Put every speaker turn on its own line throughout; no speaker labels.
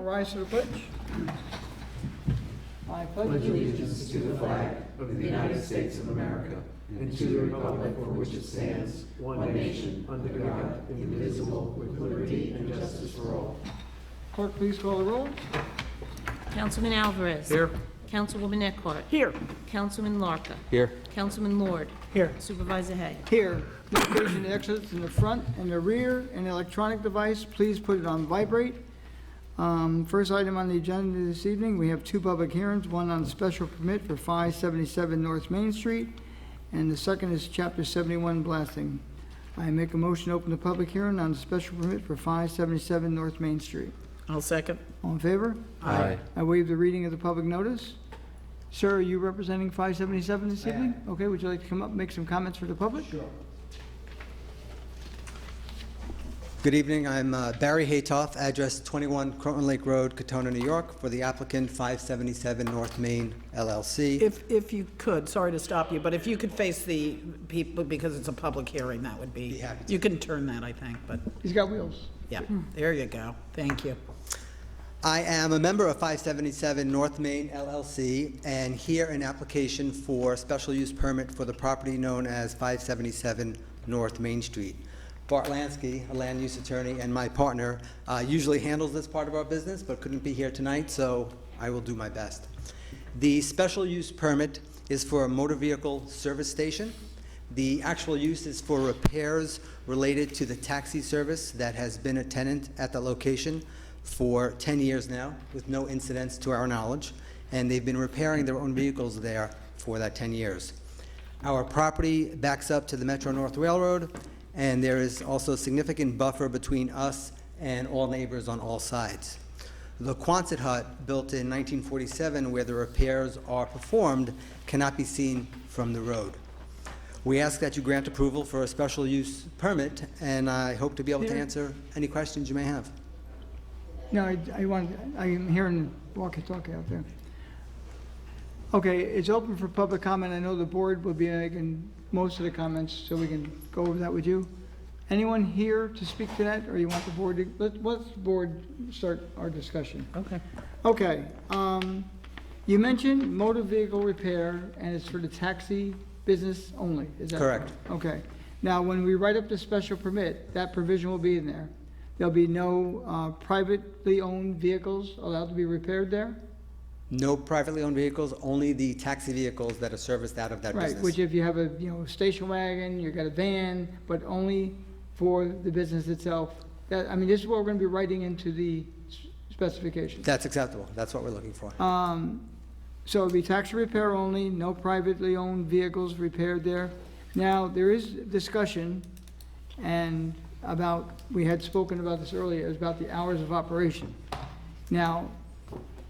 rise to the pledge. I pledge
Allegiance to the flag of the United States of America and to the republic for which it stands, one nation, under God, indivisible, with liberty and justice for all.
Clerk, please call the roll.
Councilman Alvarez.
Here.
Councilwoman Eckhart.
Here.
Councilman Larka.
Here.
Councilman Lord.
Here.
Supervisor Hay.
Here. Notification exits in the front and the rear and electronic device. Please put it on vibrate. First item on the agenda this evening, we have two public hearings, one on special permit for 577 North Main Street, and the second is Chapter 71 blasting. I make a motion to open the public hearing on the special permit for 577 North Main Street.
I'll second.
All in favor?
Aye.
I waive the reading of the public notice. Sir, are you representing 577 this evening? Okay, would you like to come up and make some comments for the public? Sure.
Good evening, I'm Barry Haytoff, address 21 Croton Lake Road, Katona, New York, for the applicant 577 North Main LLC.
If you could, sorry to stop you, but if you could face the people, because it's a public hearing, that would be,
Be happy to.
you can turn that, I think, but,
He's got wheels.
yeah, there you go. Thank you.
I am a member of 577 North Main LLC, and here an application for special use permit for the property known as 577 North Main Street. Bart Lansky, a land use attorney, and my partner usually handles this part of our business, but couldn't be here tonight, so I will do my best. The special use permit is for a motor vehicle service station. The actual use is for repairs related to the taxi service that has been a tenant at the location for 10 years now, with no incidents to our knowledge, and they've been repairing their own vehicles there for that 10 years. Our property backs up to the Metro North Railroad, and there is also a significant buffer between us and all neighbors on all sides. The Quonset hut, built in 1947, where the repairs are performed, cannot be seen from the road. We ask that you grant approval for a special use permit, and I hope to be able to
Peter?
answer any questions you may have.
No, I'm hearing walkie-talkie out there. Okay, it's open for public comment. I know the board will be making most of the comments, so we can go over that with you. Anyone here to speak to that, or you want the board to, let's the board start our discussion.
Okay.
Okay, you mentioned motor vehicle repair, and it's for the taxi business only, is that
Correct.
Okay. Now, when we write up the special permit, that provision will be in there. There'll be no privately owned vehicles allowed to be repaired there?
No privately owned vehicles, only the taxi vehicles that are serviced out of that
Right,
business.
which if you have a, station wagon, you got a van, but only for the business itself. That, I mean, this is what we're gonna be writing into the specifications.
That's acceptable. That's what we're looking for.
So it'll be taxi repair only, no privately owned vehicles repaired there. Now, there is discussion and we had spoken about this earlier, is about the hours of operation. Now,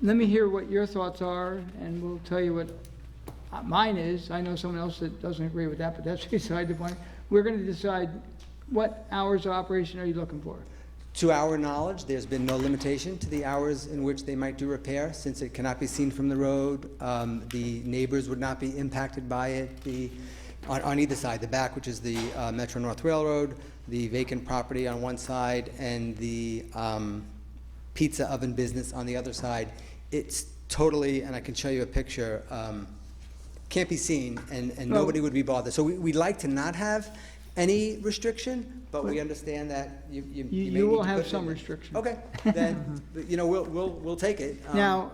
let me hear what your thoughts are, and we'll tell you what mine is. I know someone else that doesn't agree with that, but that's beside the point. We're gonna decide what hours of operation are you looking for?
To our knowledge, there's been no limitation to the hours in which they might do repair, since it cannot be seen from the road. The neighbors would not be impacted by it. On either side, the back, which is the Metro North Railroad, the vacant property on one side, and the pizza oven business on the other side. It's totally, and I can show you a picture, can't be seen, and nobody would be bothered. So we'd like to not have any restriction, but we understand that you may need to
You will
put
have
it
some
in there.
restriction.
Okay, then, we'll take it.
Now,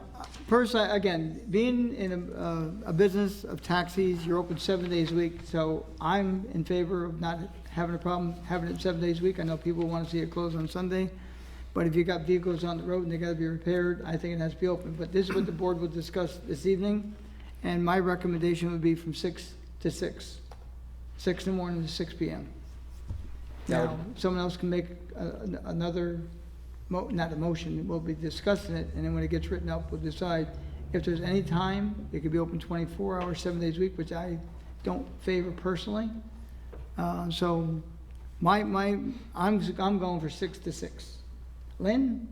personally, again, being in a business of taxis, you're open 7 days a week, so I'm in favor of not having a problem having it 7 days a week. I know people want to see it closed on Sunday, but if you got vehicles on the road and they gotta be repaired, I think it has to be open. But this is what the board will discuss this evening, and my recommendation would be from 6 to 6. 6 in the morning to 6 p.m.
That
Now, someone else can make another, not a motion, we'll be discussing it, and then when it gets written up, we'll decide if there's any time. It could be open 24 hours, 7 days a week, which I don't favor personally. So I'm going for 6 to 6. Lynn?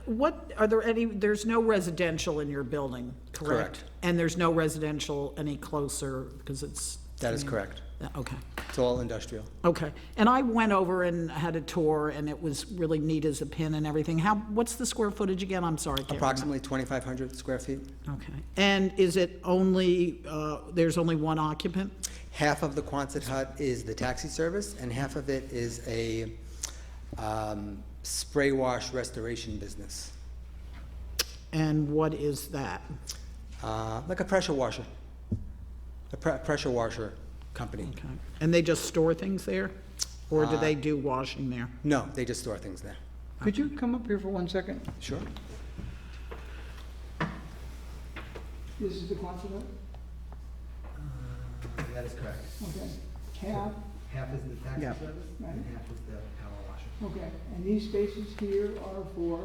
What, are there any, there's no residential in your building, correct?
Correct.
And there's no residential any closer, because it's.
That is correct.
Okay.
It's all industrial.
Okay, and I went over and had a tour, and it was really neat as a pin and everything. What's the square footage again? I'm sorry, I can't remember.
Approximately 2,500 square feet.
Okay, and is it only, there's only one occupant?
Half of the Quonset hut is the taxi service, and half of it is a spray wash restoration business,
And what is that?
like a pressure washer, pressure washer company.
Okay, and they just store things there? Or do they do washing there?
No, they just store things there.
Could you come up here for 1 second?
Sure.
This is the Quonset hut?
That is correct.
Okay. Half,
Half is the taxi
Yeah.
service,
Right.
and half is the power washer.
okay. And these spaces here are for,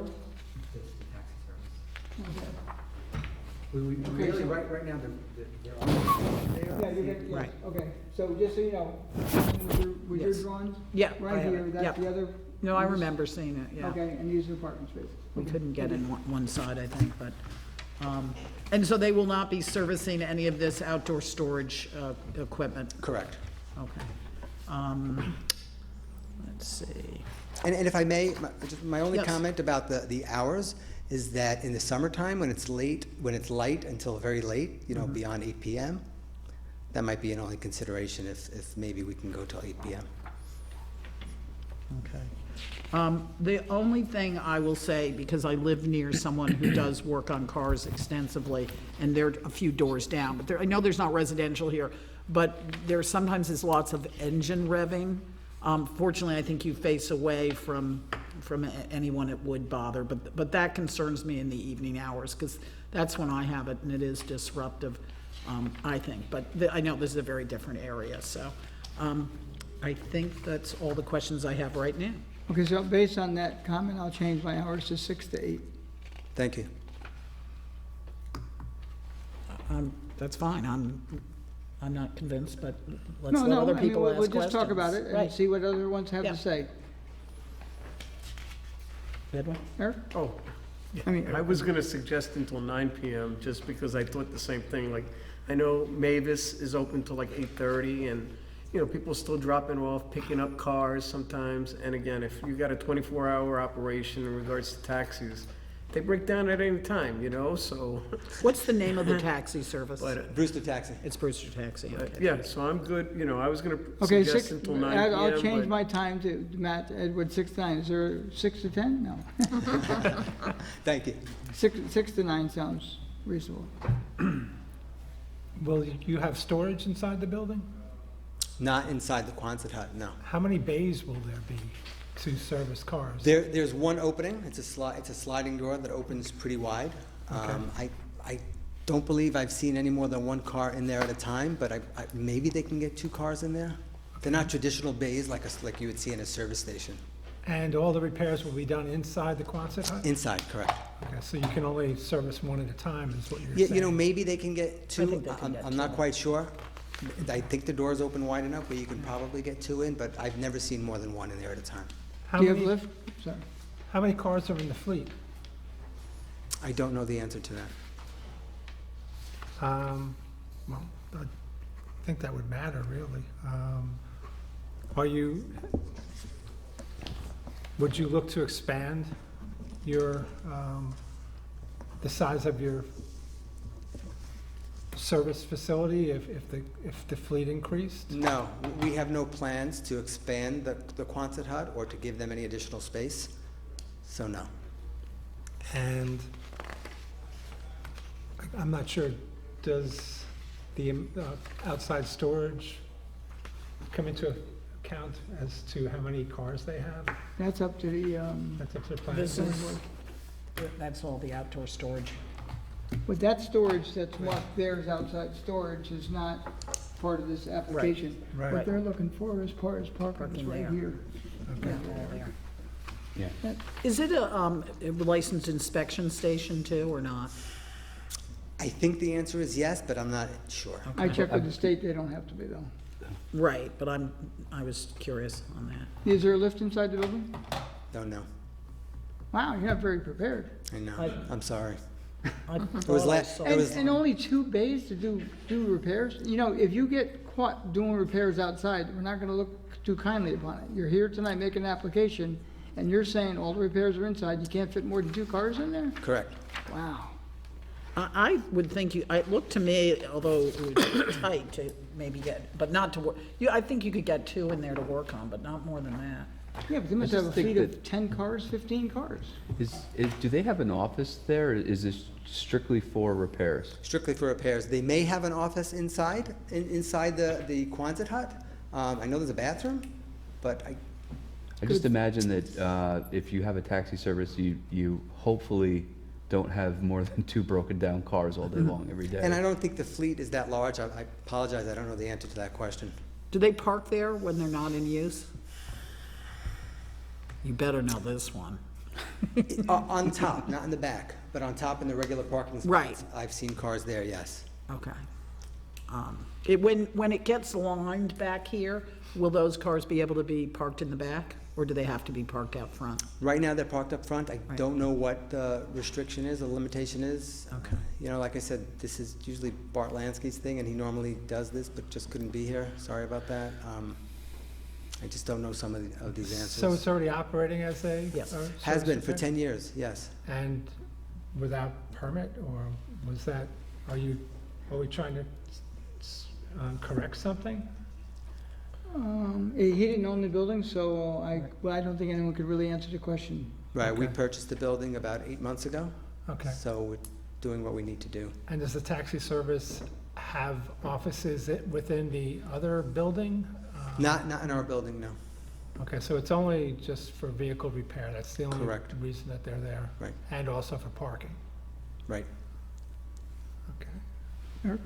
That's the taxi service.
okay.
We
Okay,
really,
so-
right now, they're all there.
Yeah, you're gonna, yes,
Right.
okay. So just so you know, with your
Yes.
drawings,
Yeah. I
right
have
here,
it.
that's
Yep.
the other.
No, I remember seeing it, yeah.
Okay, and these are the parking spaces.
We
Okay.
couldn't get in one side, I think, but, and so they will not be servicing any of this outdoor storage equipment?
Correct.
Okay. Let's see.
And if I may, my only
Yes.
comment about the hours is that in the summertime, when it's light until very late, beyond 8 PM, that might be an only consideration if maybe we can go till 8 PM.
Okay. The only thing I will say, because I live near someone who does work on cars extensively, and they're a few doors down, but I know there's not residential here, but there sometimes is lots of engine revving. Fortunately, I think you face away from anyone it would bother, but that concerns me in the evening hours, because that's when I have it, and it is disruptive, I think. But I know this is a very different area, so I think that's all the questions I have right now.
Okay, so based on that comment, I'll change my hours to 6 to 8.
Thank you.
That's fine, I'm not convinced, but let's
No,
let
no,
other
I mean,
people ask
we'll
questions.
just talk about it and
Right.
see what other ones have
Yeah.
to say.
Edwin?
Eric?
Oh,
I mean,
I was gonna suggest until 9 PM, just because I thought the same thing, like, I know Mavis is open till like 8:30, and, people still dropping off, picking up cars sometimes, and again, if you got a 24-hour operation in regards to taxis, they break down at any time, so,
What's the name of the taxi service?
but,
Brewster Taxi.
It's Brewster Taxi, okay.
yeah, so I'm good, I was gonna
okay,
suggest
6,
until 9 PM,
I'll change
but-
my time to Matt, Edward, 6 to 9. Is there 6 to 10? No.
Thank you.
6 to 9 sounds reasonable.
Will you have storage inside the building?
Not inside the Quonset hut, no.
How many bays will there be to service cars?
There's one opening. It's a sliding door that opens pretty wide. I don't believe I've seen any more than one car in there at a time, but maybe they can get 2 cars in there. They're not traditional bays like you would see in a service station.
And all the repairs will be done inside the Quonset hut?
Inside, correct.
Okay, so you can only service one at a time, is what you're
Yeah,
saying?
maybe they can get 2.
think they can get
I'm not
2.
quite sure. I think the door's open wide enough where you can probably get 2 in, but I've never seen more than 1 in there at a time.
How
Do you have
many-
lift? Sorry.
How many cars are in the fleet?
I don't know the answer to that.
Well, I think that would matter, really. Would you look to expand the size of your service facility if the fleet increased?
No, we have no plans to expand the Quonset hut or to give them any additional space, so no.
And I'm not sure, does the outside storage come into account as to how many cars they have?
That's up to the,
That's up to the planning
This
board.
is, that's all the outdoor storage.
but that storage that's marked there as outside storage is not part of this application.
Right.
What they're looking for is parking is
Parking
right
there.
here.
Yeah, all there. Is it a licensed inspection station too, or not?
I think the answer is yes, but I'm not sure.
I checked with the state, they don't have to be though.
Right, but I was curious on that.
Is there a lift inside the building?
Don't know.
Wow, you're not very prepared.
I know.
I-
I'm sorry.
I
was
thought I
last-
saw-
It was-
And only 2 bays to do repairs? If you get caught doing repairs outside, we're not gonna look too kindly upon it. You're here tonight making an application, and you're saying all the repairs are inside, you can't fit more than 2 cars in there?
Correct.
Wow.
I would think it looked to me, although it would be tight to maybe get, but not to work, I think you could get 2 in there to work on, but not more than that.
Yeah, but they must
I
have a
just think
fleet of
that-
10 cars, 15 cars.
Do they have an office there, or is this strictly for repairs?
Strictly for repairs. They may have an office inside the Quonset hut. I know there's a bathroom, but
I just imagine that if you have a taxi service, you hopefully don't have more than 2 broken down cars all day long every day.
and I don't think the fleet is that large. I apologize, I don't know the answer to that question.
Do they park there when they're not in use? You better know this one.
On top, not in the back, but on top in the regular parking spots.
Right.
I've seen cars there, yes.
Okay. When it gets lined back here, will those cars be able to be parked in the back, or do they have to be parked out front?
Right now, they're parked up front. I
Right.
don't know what the restriction is, the limitation is.
Okay.
You know, like I said, this is usually Bart Lansky's thing, and he normally does this, but just couldn't be here. Sorry about that. I just don't know some of these answers.
So it's already operating as a?
Yes.
Has been for
service
10 years, yes.
repair? And without permit, or was that, are we trying to correct something?
He didn't own the building, so I don't think anyone could really answer the question.
Right, we
Okay.
purchased the building about 8 months ago,
Okay.
so we're doing what we need to do.
And does the taxi service have offices within the other building?
Not in our building, no.
Okay, so it's only just for vehicle repair, that's the only
Correct.
reason that they're there?
Right.
And also for parking?
Right.
Okay.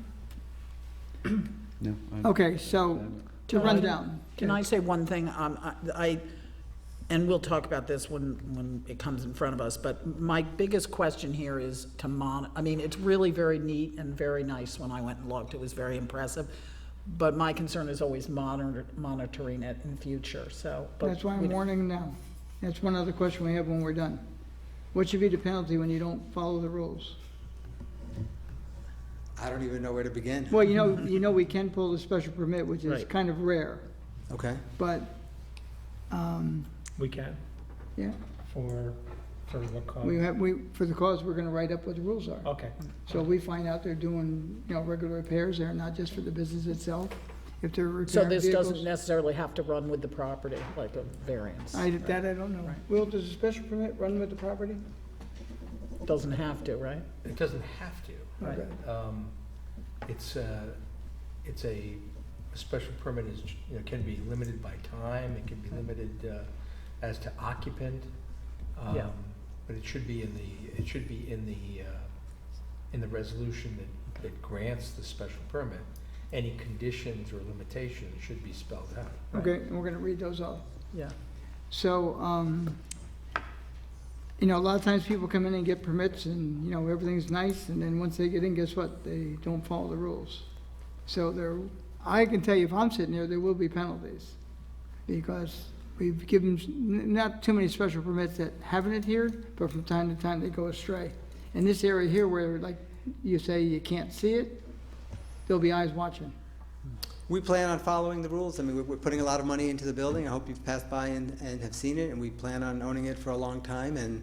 No?
Okay, so, to run down.
Can I say one thing? And we'll talk about this when it comes in front of us, but my biggest question here is I mean, it's really very neat and very nice when I went and looked. It was very impressive. But my concern is always monitoring it in future, so. but
That's why
we
I'm
don't-
warning now. That's one other question we have when we're done. What should be the penalty when you don't follow the rules?
I don't even know where to begin.
Well, you know we can pull the special permit, which is
Right.
kind of rare,
Okay.
but,
We can,
yeah,
for what cause?
for the cause, we're gonna write up what the rules are.
Okay,
So if we find out they're doing, regular repairs there, not just for the business itself, if they're
So
repairing
this doesn't
vehicles.
necessarily have to run with the property, like a variance?
I don't know. Will, does a special permit run with the property?
Doesn't have to, right?
It doesn't have to.
Right.
It's a special permit is, can be limited by time, it can be limited as to occupant.
Yeah.
But it should be in the resolution that grants the special permit. Any conditions or limitations should be spelled out.
Okay, and we're gonna read those off.
Yeah.
So, a lot of times people come in and get permits and, everything's nice, and then once they get in, guess what? They don't follow the rules. So I can tell you, if I'm sitting there will be penalties. Because we've given not too many special permits that haven't adhered, but from time to time they go astray. In this area here where, like you say, you can't see it, there'll be eyes watching.
We plan on following the rules. I mean, we're putting a lot of money into the building. I hope you've passed by and have seen it, and we plan on owning it for a long time. And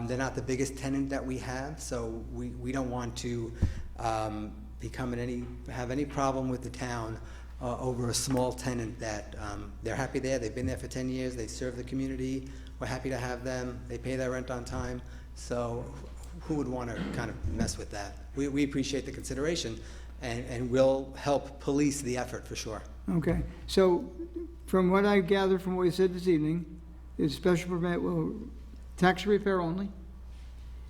they're not the biggest tenant that we have, so we don't want to have any problem with the town over a small tenant that they're happy there. They've been there for 10 years. They serve the community. We're happy to have them. They pay their rent on time. So who would want to kind of mess with that? We appreciate the consideration. And we'll help police the effort, for sure.
Okay, so from what I gathered from what you said this evening, the special permit will, taxi repair only,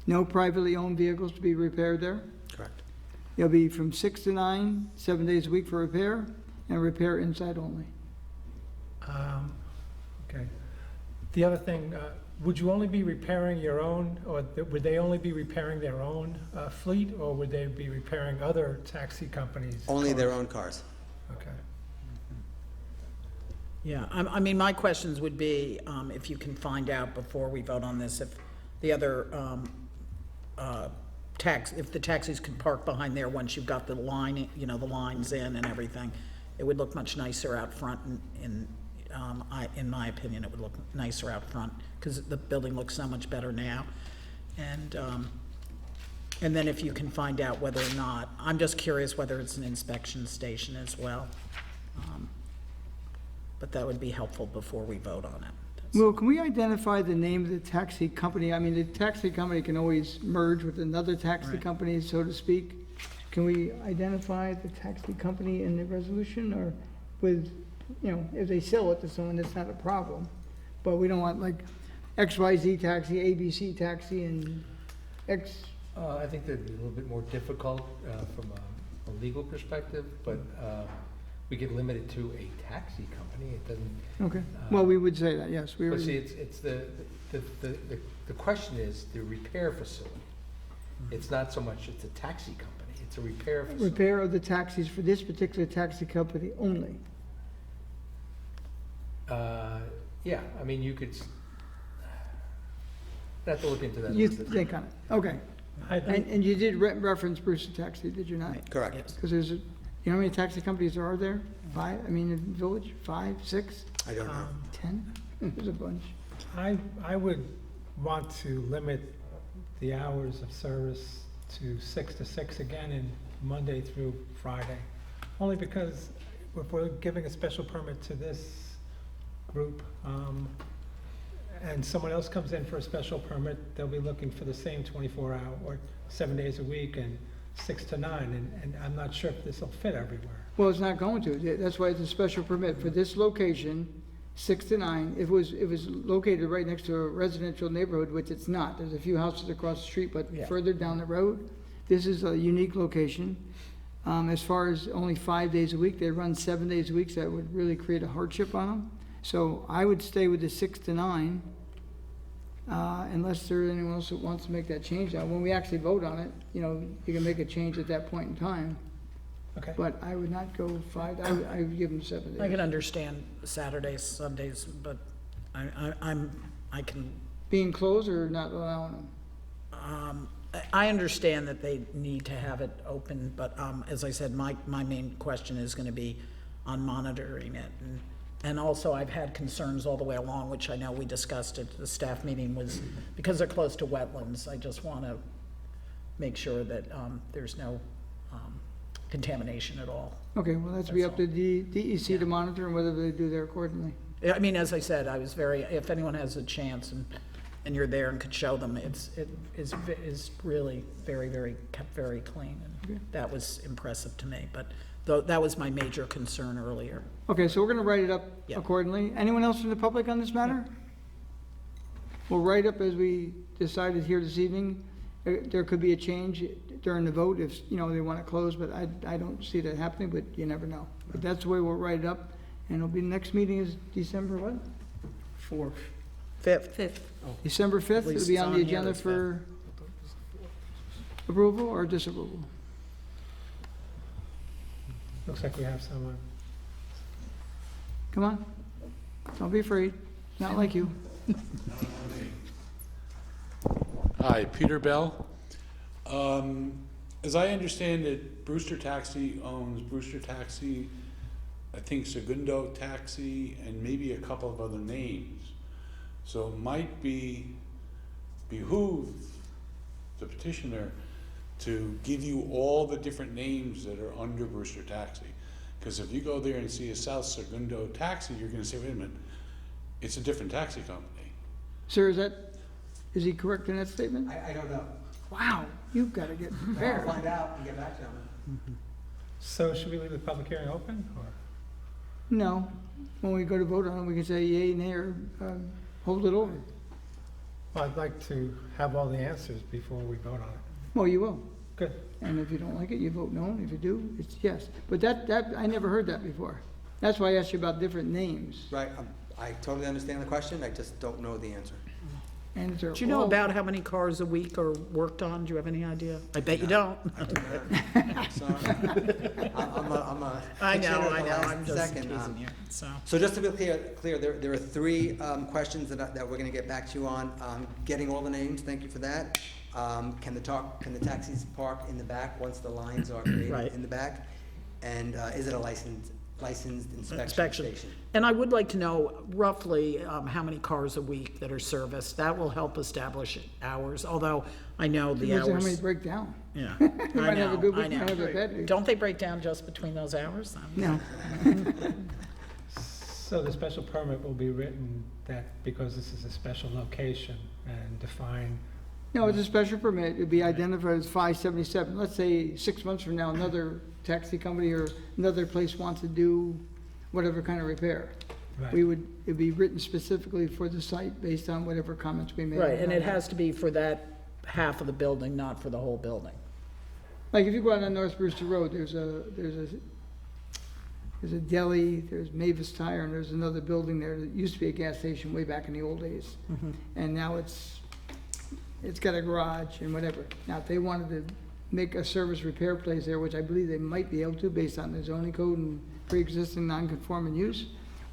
no privately owned vehicles to be repaired there.
Correct.
It'll be from 6 to 9, 7 days a week for repair, and repair inside only.
okay. The other thing, would you only be repairing your own, or would they only be repairing their own fleet, or would they be repairing other taxi companies'
Only their
cars?
own cars.
Okay.
Yeah, I mean, my questions would be, if you can find out before we vote on this, if the other if the taxis can park behind there once you've got the line, the lines in and everything, it would look much nicer out front, in my opinion, it would look nicer out front, because the building looks so much better now. And then if you can find out whether or not, I'm just curious whether it's an inspection station as well. But that would be helpful before we vote on it.
Well, can we identify the name of the taxi company? I mean, the taxi company can always merge with another taxi
Right.
company, so to speak. Can we identify the taxi company in the resolution, or with, you know, if they sell it to someone, that's not a problem. But we don't want like XYZ taxi, ABC taxi, and X,
I think that'd be a little bit more difficult from a legal perspective, but we get limited to a taxi company. It doesn't.
okay. Well, we would say that, yes. We
But see,
would.
it's the question is the repair facility. It's not so much it's a taxi company, it's a repair facility.
Repair of the taxis for this particular taxi company only.
Yeah, I mean, you could, I'd have to look into that. a
You
little bit.
think on it, okay. And you did reference Brewster Taxi, did you not?
Right.
Correct.
Yes.
Because there's, you know how many taxi companies there are there? 5, I mean, in the village, 5, 6,
I don't know.
10? There's a bunch.
I would want to limit the hours of service to 6 to 6 again, and Monday through Friday. Only because if we're giving a special permit to this group, and someone else comes in for a special permit, they'll be looking for the same 24-hour or 7 days a week and 6 to 9, and I'm not sure if this will fit everywhere.
Well, it's not going to. That's why it's a special permit for this location, 6 to 9. If it was located right next to a residential neighborhood, which it's not. There's a few houses across the street, but
Yeah.
further down the road, this is a unique location. As far as only 5 days a week, they run 7 days a week, so that would really create a hardship on them. So I would stay with the 6 to 9, unless there's anyone else that wants to make that change. Now, when we actually vote on it, you know, you can make a change at that point in time.
Okay.
But I would not go 5, I would give them 7 days.
I can understand Saturdays, Sundays, but I can,
Being closed or not allowing them?
I understand that they need to have it open, but, as I said, my main question is gonna be on monitoring it. And also, I've had concerns all the way along, which I know we discussed at the staff meeting, was because they're close to wetlands, I just wanna make sure that, there's no, contamination at all.
Okay, well, that's be up to DEC to monitor and whether they do there accordingly.
I mean, as I said, I was very, if anyone has a chance and you're there and could show them, it is really very, kept very clean.
Okay.
And that was impressive to me, but that was my major concern earlier.
Okay, so we're gonna write it up
Yeah.
accordingly. Anyone else from the public on this matter? We'll write up as we decided here this evening. There could be a change during the vote if, you know, they want to close, but I don't see that happening, but you never know. But that's the way we'll write it up, and it'll be, next meeting is December what?
4th.
5th.
December 5th? It'll
least
be
it's
on
on
the
here
agenda
as
for approval or disapproval?
Looks like we have someone.
Come on, don't be afraid, not like you.
Hi, Peter Bell. As I understand it, Brewster Taxi owns Brewster Taxi, I think Segundo Taxi, and maybe a couple of other names. So it might behoove the petitioner to give you all the different names that are under Brewster Taxi. Because if you go there and see a South Segundo Taxi, you're gonna say, wait a minute, it's a different taxi company.
Sir, is he correct in that statement?
I don't know.
Wow, you've got to get
I'll
prepared.
find out and get back to them.
So should we leave the public hearing open, or?
No, when we go to vote on it, we can say yea, nay, or hold it over.
Well, I'd like to have all the answers before we vote on it.
Well, you will.
Good.
And if you don't like it, you vote no, and if you do, it's yes. But that, I never heard that before. That's why I asked you about different names.
Right, I totally understand the question, I just don't know the answer.
And they're
Do you know
all-
about how many cars a week are worked on? Do you have any idea? I bet you don't.
I do not. Sorry. I'm a
I know,
consider the
I know,
last
I'm just
second,
teasing you, so.
So just to be clear, there are 3 questions that we're gonna get back to you on. Getting all the names, thank you for that. Can the taxis park in the back once the lines are
Right.
created in the back? And is it a licensed licensed inspection
inspection.
station.
And I would like to know roughly how many cars a week that are serviced. That will help establish hours, although I know the
Depends on how many
hours.
break down.
Yeah,
You
I
might have a good
know, I
week, might have a
know.
bad week.
Don't they break down just between those hours?
No.
So the special permit will be written that because this is a special location and define,
No, it's a special permit, it'd be identified as 577. Let's say 6 months from now, another taxi company or another place wants to do whatever kind of repair.
right.
It'd be written specifically for the site based on whatever comments we made.
Right, and it has to be for that half of the building, not for the whole building.
Like if you go out on North Brewster Road, there's a deli, there's Mavis Tire, and there's another building there that used to be a gas station way back in the old days. And now it's got a garage and whatever. Now, if they wanted to make a service repair place there, which I believe they might be able to based on the zoning code and pre-existing non-conforming use,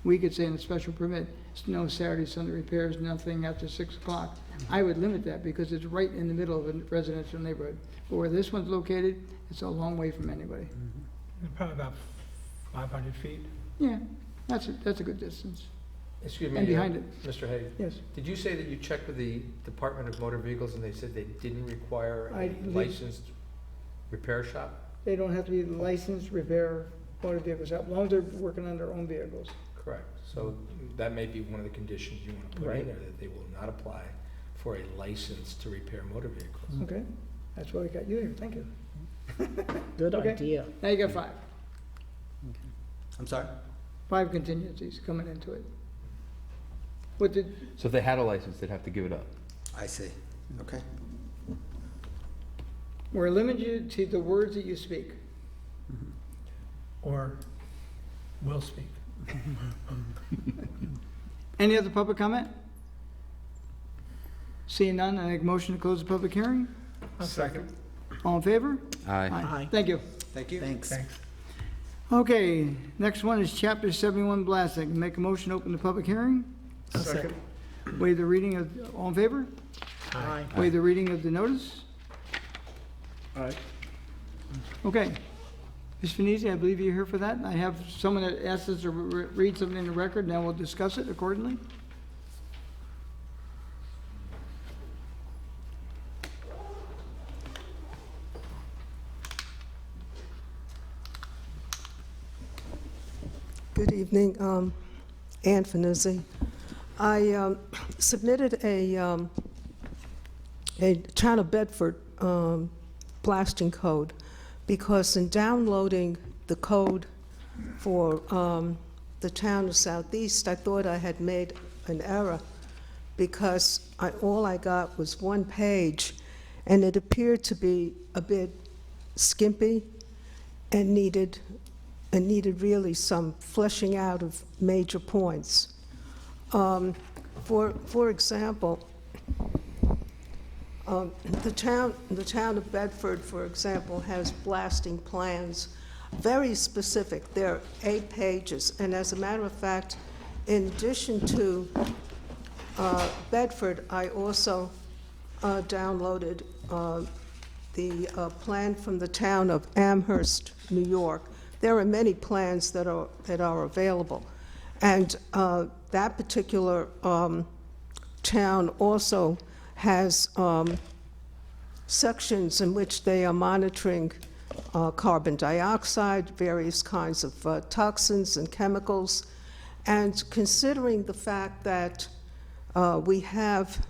we could say in a special permit, no Saturday, Sunday repairs, nothing after 6 o'clock. I would limit that because it's right in the middle of a residential neighborhood. But where this one's located, it's a long way from anybody.
Probably about 500 feet.
Yeah, that's a good distance.
Excuse me.
And behind
Mr. Hay,
Yes.
did you say that you checked with the Department of Motor Vehicles and they said they didn't require
I
a
believe-
licensed repair shop?
They don't have to be licensed repair motor vehicles, as long as they're working on their own vehicles.
Correct. So that may be one of the conditions you want to put
Right.
in there, that they will not apply for a license to repair motor vehicles.
Okay, that's why we got you here, thank you.
Good
Okay.
idea.
Now you got 5.
I'm sorry?
5 contingencies coming into it. What did,
So if they had a license, they'd have to give it up.
I see. Okay.
we're limited to the words that you speak.
Or will speak.
Any other public comment? Seeing none, I make a motion to close the public hearing.
Second.
All in favor?
Aye.
Aye.
Thank you.
Thank you.
Thanks.
Thanks.
Okay, next one is chapter 71 blasting. Make a motion to open the public hearing.
Second.
Waive the reading of, all in favor?
Aye.
Waive the reading of the notice.
Aye.
Okay. Ms. Finizzi, I believe you're here for that. I have someone that asked us to read something in the record, now we'll discuss it accordingly.
Good evening, Ann Finizzi. I submitted a Town of Bedford blasting code because in downloading the code for the town of Southeast, I thought I had made an error because all I got was one page, and it appeared to be a bit skimpy and needed really some fleshing out of major points. For example, the town of Bedford, for example, has blasting plans, very specific. They're 8 pages, and as a matter of fact, in addition to Bedford, I also downloaded the plan from the town of Amherst, New York. There are many plans that are available, and that particular town also has sections in which they are monitoring carbon dioxide, various kinds of toxins and chemicals, and considering the fact that we have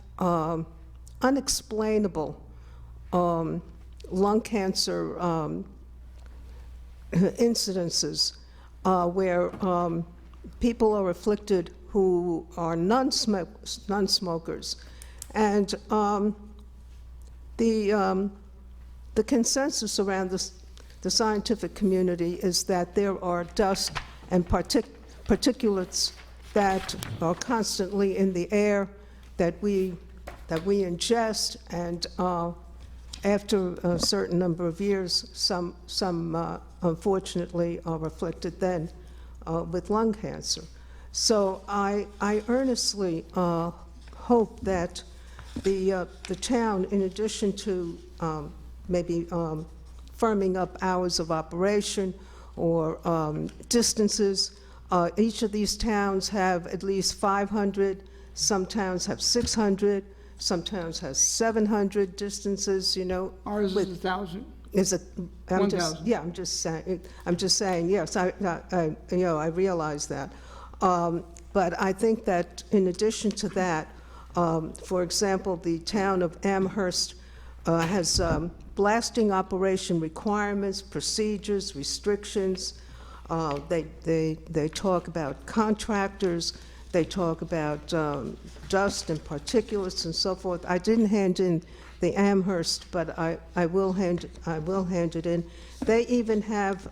unexplainable lung cancer incidences where people are afflicted who are non-smokers. And the consensus around the scientific community is that there are dust and particulates that are constantly in the air that we ingest, and after a certain number of years, some unfortunately are afflicted then with lung cancer. So I earnestly hope that the town, in addition to maybe firming up hours of operation distances. Each of these towns have at least 500, some towns have 600, some towns have 700 distances,
Ours
with-
is 1,000.
Is it, I'm just,
1,000.
yeah, I'm just saying, yes, I realize that. But I think that in addition to that, for example, the town of Amherst has blasting operation requirements, procedures, restrictions. They talk about contractors, they talk about dust and particulates and so forth. I didn't hand in the Amherst, but I will hand it in. They even have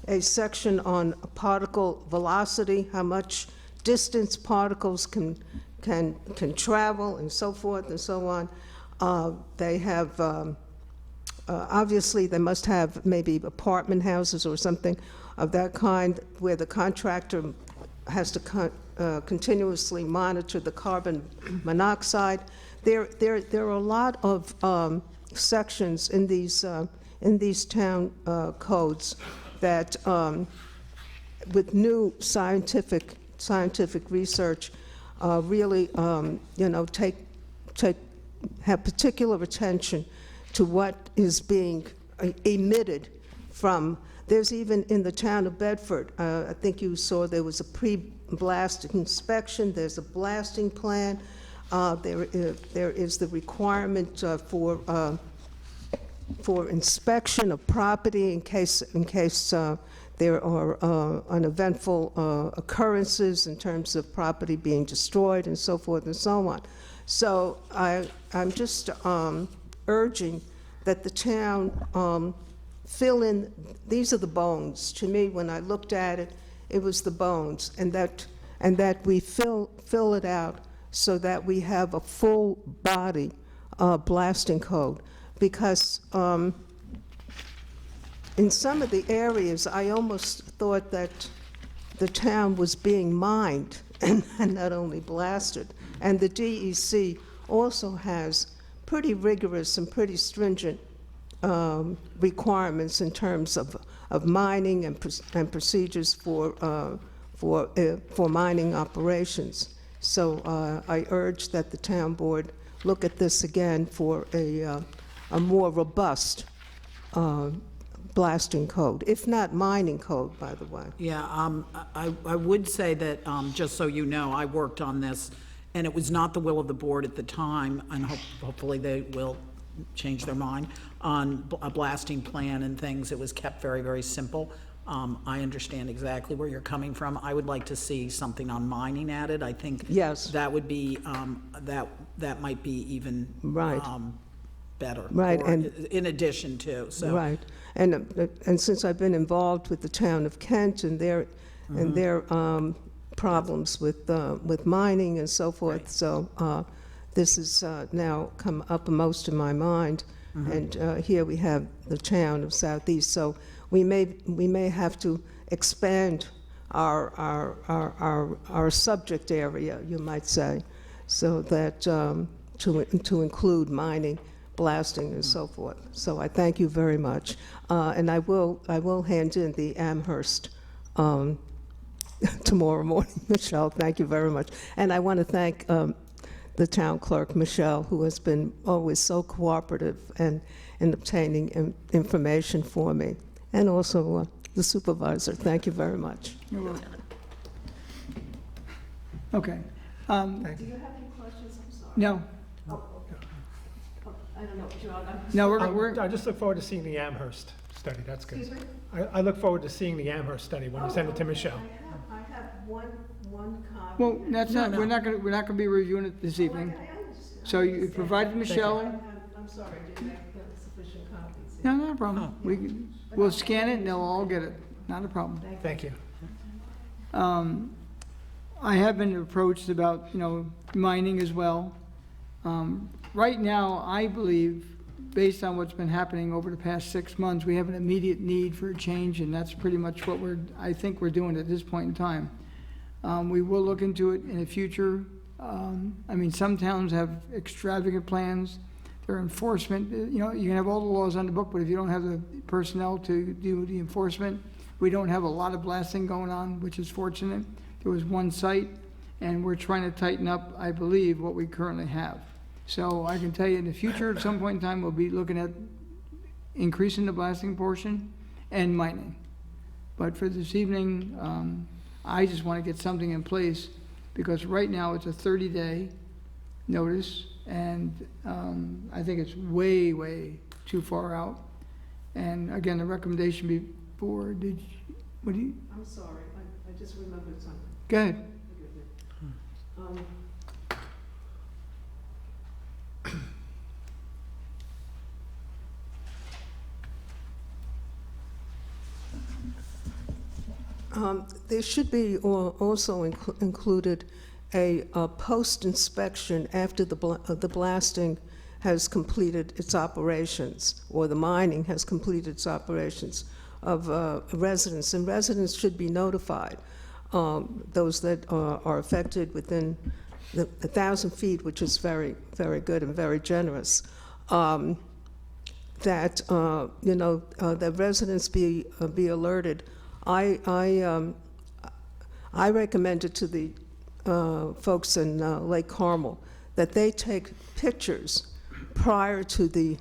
a section on particle velocity, how much distance particles can travel, and so forth and so on. They have, obviously, they must have maybe apartment houses or something of that kind, where the contractor has to continuously monitor the carbon monoxide. There are a lot of sections in these town codes that, with new scientific research, really, have particular attention to what is being emitted from. There's even in the town of Bedford, I think you saw there was a pre-blast inspection. There's a blasting plan. There is the requirement for inspection of property in case there are uneventful occurrences in terms of property being destroyed and so forth and so on. So I'm just urging that the town fill in, these are the bones. To me, when I looked at it, it was the bones, and that we fill it out so that we have a full body blasting code. Because in some of the areas, I almost thought that the town was being mined and not only blasted. And the DEC also has pretty rigorous and pretty stringent requirements in terms of mining and procedures for mining operations. So I urge that the town board look at this again for a more robust blasting code, if not mining code, by the way.
Yeah, I would say that, just so you know, I worked on this, and it was not the will of the board at the time, and hopefully they will change their mind, on a blasting plan and things. It was kept very, very simple. I understand exactly where you're coming from. I would like to see something on mining added. I think
Yes.
that would be, that might be even
Right.
better.
Right,
or
and-
in addition to, so.
Right, and since I've been involved with the town of Kent and their problems with mining and so forth, so this has now come uppermost in my mind, and here we have the town of Southeast, so we may have to expand our subject area, you might say, so that to include mining, blasting, and so forth. So I thank you very much, and I will hand in the Amherst tomorrow morning. Michelle, thank you very much, and I want to thank the town clerk, Michelle, who has been always so cooperative and in obtaining information for me, and also the supervisor. Thank you very much.
You're welcome. Okay.
Do you have any questions? I'm sorry.
No,
I don't know, John.
no, we're,
I just look forward to seeing the Amherst study, that's good.
Excuse me?
I look forward to seeing the Amherst study when you send it to Michelle.
I have one copy.
well, that's not, we're not gonna be reviewing it this evening.
I understand.
So you provided Michelle,
I'm sorry, I didn't make sufficient copies.
no, not a problem. We'll scan it and they'll all get it, not a problem.
Thank you.
I have been approached about, mining as well. Right now, I believe, based on what's been happening over the past 6 months, we have an immediate need for a change, and that's pretty much what I think we're doing at this point in time. We will look into it in the future. Some towns have extravagant plans. their enforcement. You know, you can have all the laws on the book, but if you don't have the personnel to do the enforcement, we don't have a lot of blasting going on, which is fortunate. There was one site, and we're trying to tighten up, I believe, what we currently have. So I can tell you in the future, at some point in time, we'll be looking at increasing the blasting portion and mining. But for this evening, I just want to get something in place, because right now it's a 30-day notice, and I think it's way, way too far out. And again, the recommendation before,
I'm sorry, I just remembered something.
Go ahead.
There should be also included a post-inspection after the blasting has completed its operations, or the mining has completed its operations, of residents. And residents should be notified, those that are affected within the 1,000 feet, which is very, very good and very generous, that, that residents be alerted. I recommended to the folks in Lake Carmel that they take pictures prior to the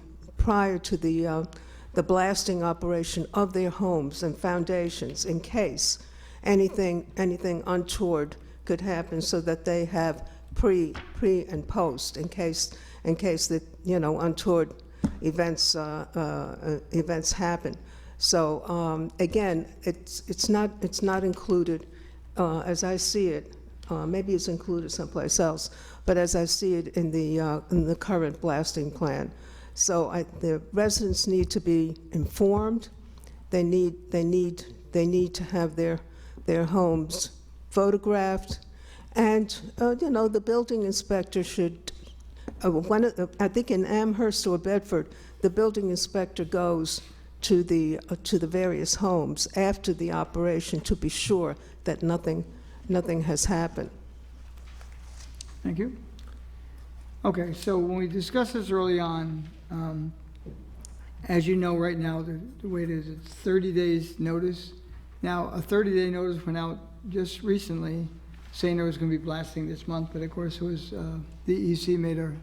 blasting operation of their homes and foundations, in case anything untoward could happen, so that they have pre and post, in case that untoward events happen. So again, it's not included, as I see it. Maybe it's included someplace else, but as I see it in the current blasting plan. So the residents need to be informed. They need to have their homes photographed, and the building inspector should. I think in Amherst or Bedford, the building inspector goes to the various homes after the operation to be sure that nothing has happened.
Thank you. Okay, so when we discussed this early on, as you know, right now, the way it is, it's 30 days notice. Now, a 30-day notice went out just recently saying there was going to be blasting this month, but of course it was, the EC made a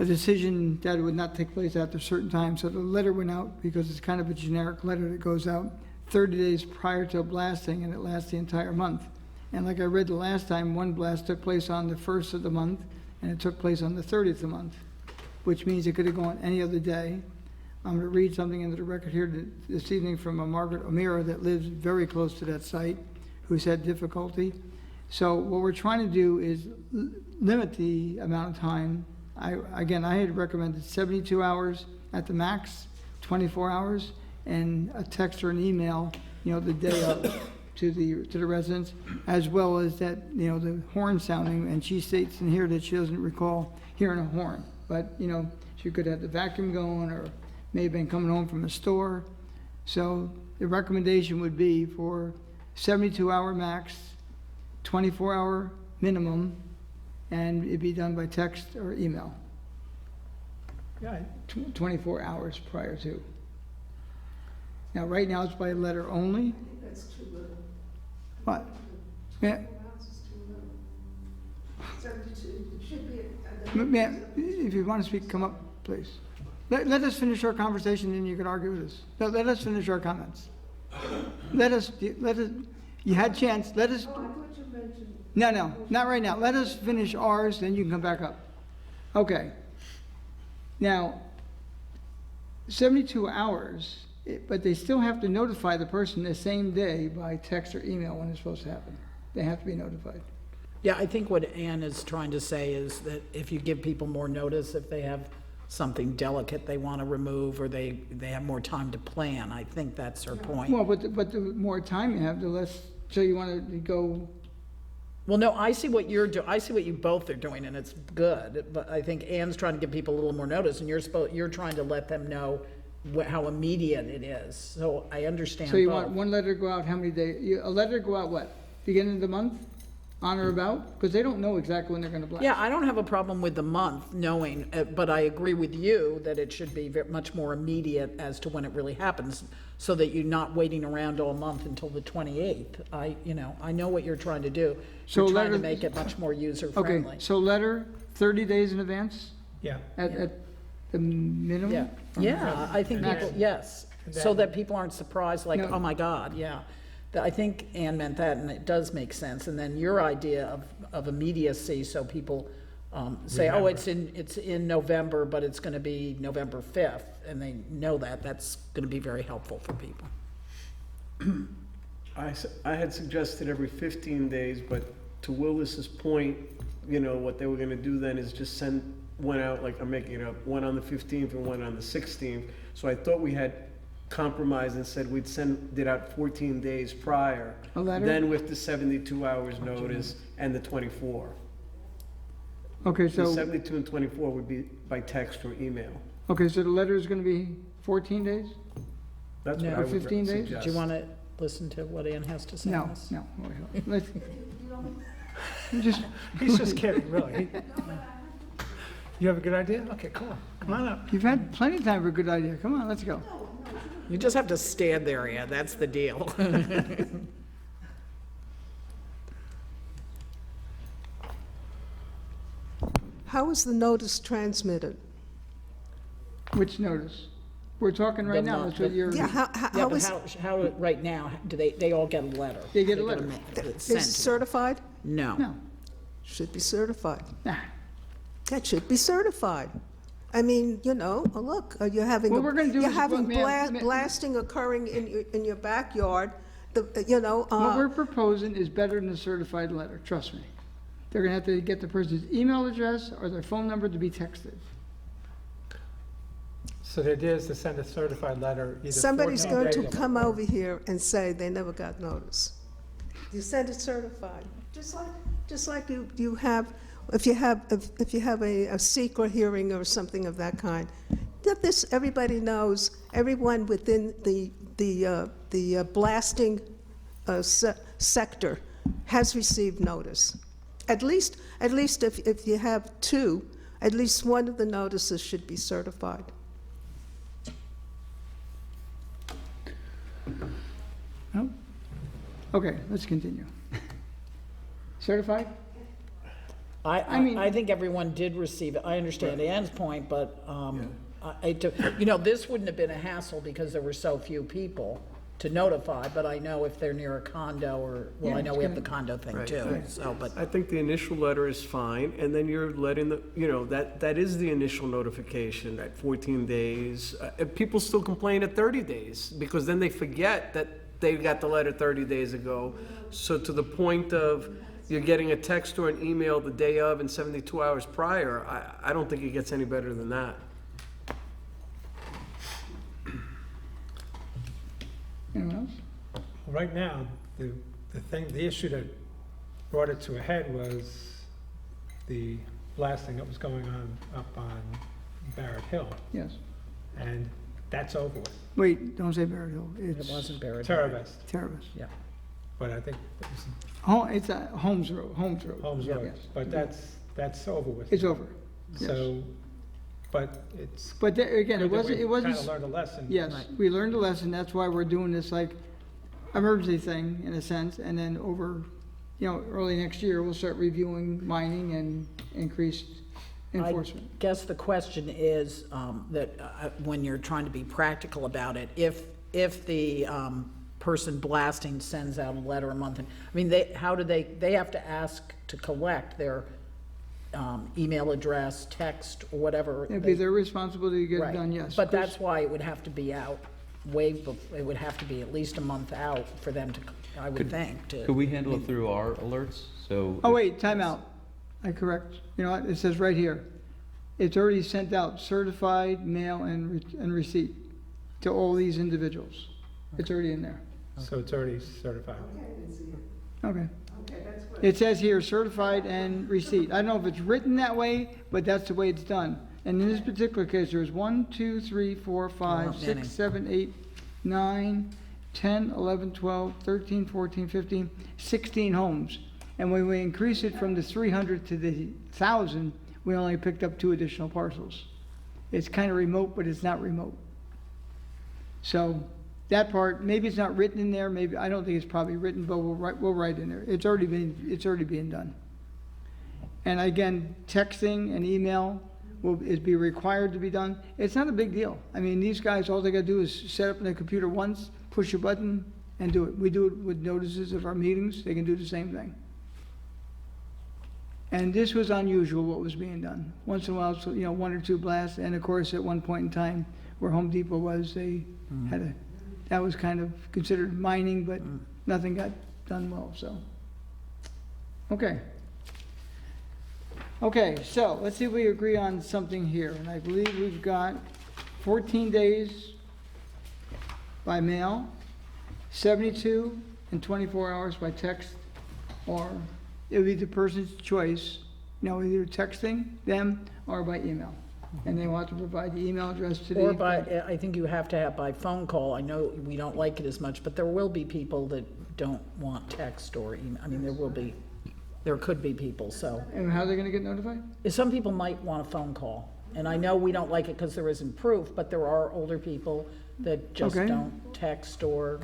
decision that it would not take place after a certain time. So the letter went out, because it's kind of a generic letter that goes out 30 days prior to blasting, and it lasts the entire month. And like I read the last time, one blast took place on the 1st of the month, and it took place on the 30th of the month, which means it could have gone any other day. I'm going to read something into the record here this evening from a Margaret O'Meara that lives very close to that site, who's had difficulty. So what we're trying to do is limit the amount of time. I had recommended 72 hours at the max, 24 hours, and a text or an email, the day of to the residents, as well as that, the horn sounding. And she states in here that she doesn't recall hearing a horn, but she could have the vacuum going, or may have been coming home from a store. So the recommendation would be for 72-hour max, 24-hour minimum, and it'd be done by text or email. 24 hours prior to. Now, right now, it's by letter only.
I think that's too little.
What? Yeah,
24 hours is too little. 72, it should be
ma'am, if you want to speak, come up, please. Let us finish our conversation, and you can argue with us. No, let us finish our comments. Let us, you had chance, let us.
Oh, I thought you mentioned.
No, not right now. Let us finish ours, then you can come back up. Okay. Now, 72 hours, but they still have to notify the person the same day by text or email when it's supposed to happen. They have to be notified.
Yeah, I think what Ann is trying to say is that if you give people more notice, if they have something delicate they want to remove, or they have more time to plan, I think that's her point.
Well, but the more time you have, the less, so you want to go.
Well, no, I see what you're doing. I see what you both are doing, and it's good. But I think Ann's trying to give people a little more notice, and you're trying to let them know how immediate it is. So I understand
So you
both.
want one letter to go out, how many days? A letter to go out what? Beginning of the month? on or about? Because they don't know exactly when they're gonna blast.
Yeah, I don't have a problem with the month knowing, but I agree with you that it should be much more immediate as to when it really happens, so that you're not waiting around all month until the 28th. I know what you're trying to do.
So
You're trying to
letter-
make it much more
Okay,
user-friendly.
so letter 30 days in advance
Yeah.
at the minimum?
Yeah, yeah, I think people,
Maximum.
yes, so that people aren't surprised, like,
No.
oh my God, yeah. I think Ann meant that, and it does make sense, and then your idea of immediacy, so people say, oh, it's in November, but it's gonna be November 5th, and they know that's gonna be very helpful for people.
I had suggested every 15 days, but to Willis's point, what they were gonna do then is just send one out, like, I'm making it up, one on the 15th and one on the 16th. So I thought we had compromised and said we'd send it out 14 days prior.
A letter?
Then with the 72 hours notice and the 24.
Okay,
So
so,
72 and 24 would be by text or email.
okay, so the letter is gonna be 14 days?
That's what
No.
I would
15 days?
suggest.
Do you wanna listen to what Ann has to say on
No,
this?
no. Let's, just,
He's just kidding, really. You have a good idea? Okay, cool. Come on up.
you've had plenty of time for a good idea. Come on, let's go.
You just have to stand there, Ann, that's the deal.
How is the notice transmitted?
Which notice? We're talking right
The
now,
mo-
that's what
the-
you're,
Yeah, how
Yeah, but
is,
how, right now, do they all get a letter?
They get a letter.
It's
is
sent.
certified?
No.
no,
Should be certified.
nah.
That should be certified. I mean, look, you're having,
What we're gonna do
you're
is-
having
ma'am,
blasting occurring in your backyard,
What we're proposing is better than a certified letter, trust me. They're gonna have to get the person's email address or their phone number to be texted.
So the idea is to send a certified letter either
somebody's
14
going to
days-
come over here and say they never got notice. You send it certified, just like you have, if you have a secret hearing or something of that kind. That this, everybody knows, everyone within the blasting sector has received notice. At least if you have two, at least one of the notices should be certified.
No? Okay, let's continue. Certified? I mean-
I think everyone did receive it. I understand Ann's point, but, this wouldn't have been a hassle because there were so few people to notify, but I know if they're near a condo or, well,
Yeah,
I know
it's
we have the
gonna-
condo thing
Right,
too,
right.
so, but,
I think the initial letter is fine, and then you're letting that is the initial notification at 14 days. People still complain at 30 days, because then they forget that they got the letter 30 days ago. So to the point of you're getting a text or an email the day of and 72 hours prior, I don't think it gets any better than that.
Anyone else?
Right now, the issue that brought it to a head was the blasting that was going on up on Barrett Hill,
Yes.
and that's over with.
Wait, don't say Barrett Hill.
it
It's
wasn't buried.
Terravest,
Terrace.
Yeah.
but I think it was
Oh, it's a Holmes Road, Holmes Road.
Holmes Road,
Yes.
but that's over with.
It's over. yes.
So, but it's.
But there, again, it wasn't, it wasn't.
Kind of learned a lesson.
Yes, we learned a lesson, that's why we're doing this like emergency thing in a sense, and then over, early next year, we'll start reviewing mining and increased enforcement.
I guess the question is, that, when you're trying to be practical about it, if the, person blasting sends out a letter a month, they have to ask to collect their, email address, text, or whatever.
It'd be their responsibility to get it
Right.
done, yes.
But that's why it would have to be out it would have to be at least a month out for them to, I would think, to.
Could we handle it through our alerts? So.
Oh, wait, time out. I correct. You know what, it says right here, it's already sent out certified mail and receipt to all these individuals. It's already in there.
So it's already certified.
Okay. It says here certified and receipt. I don't know if it's written that way, but that's the way it's done. And in this particular case, there's 1, 2, 3, 4, 5,
Oh, many.
6, 7, 8, 9, 10, 11, 12, 13, 14, 15, 16 homes. And when we increased it from the 300 to the 1,000, we only picked up 2 additional parcels. It's kind of remote, but it's not remote. So that part, maybe it's not written in there, maybe, I don't think it's probably written, but we'll write in there. It's already being done. And again, texting and email is be required to be done. It's not a big deal. I mean, these guys, all they gotta do is set up their computer once, push a button, and do it. We do it with notices of our meetings, they can do the same thing. And this was unusual, what was being done. Once in a while, so, 1 or 2 blasts, and of course, at one point in time, where Home Depot was, they had that was kind of considered mining, but nothing got done well, so. Okay. Okay, so let's see if we agree on something here. And I believe we've got 14 days by mail, 72 and 24 hours by text, or it would be the person's choice, either texting them or by email. And they want to provide the email address to the.
Or by, I think you have to have by phone call. I know we don't like it as much, but there will be people that don't want text or email. I mean, there could be people, so.
And how are they gonna get notified?
Some people might want a phone call, and I know we don't like it because there isn't proof, but there are older people that just
Okay.
don't text or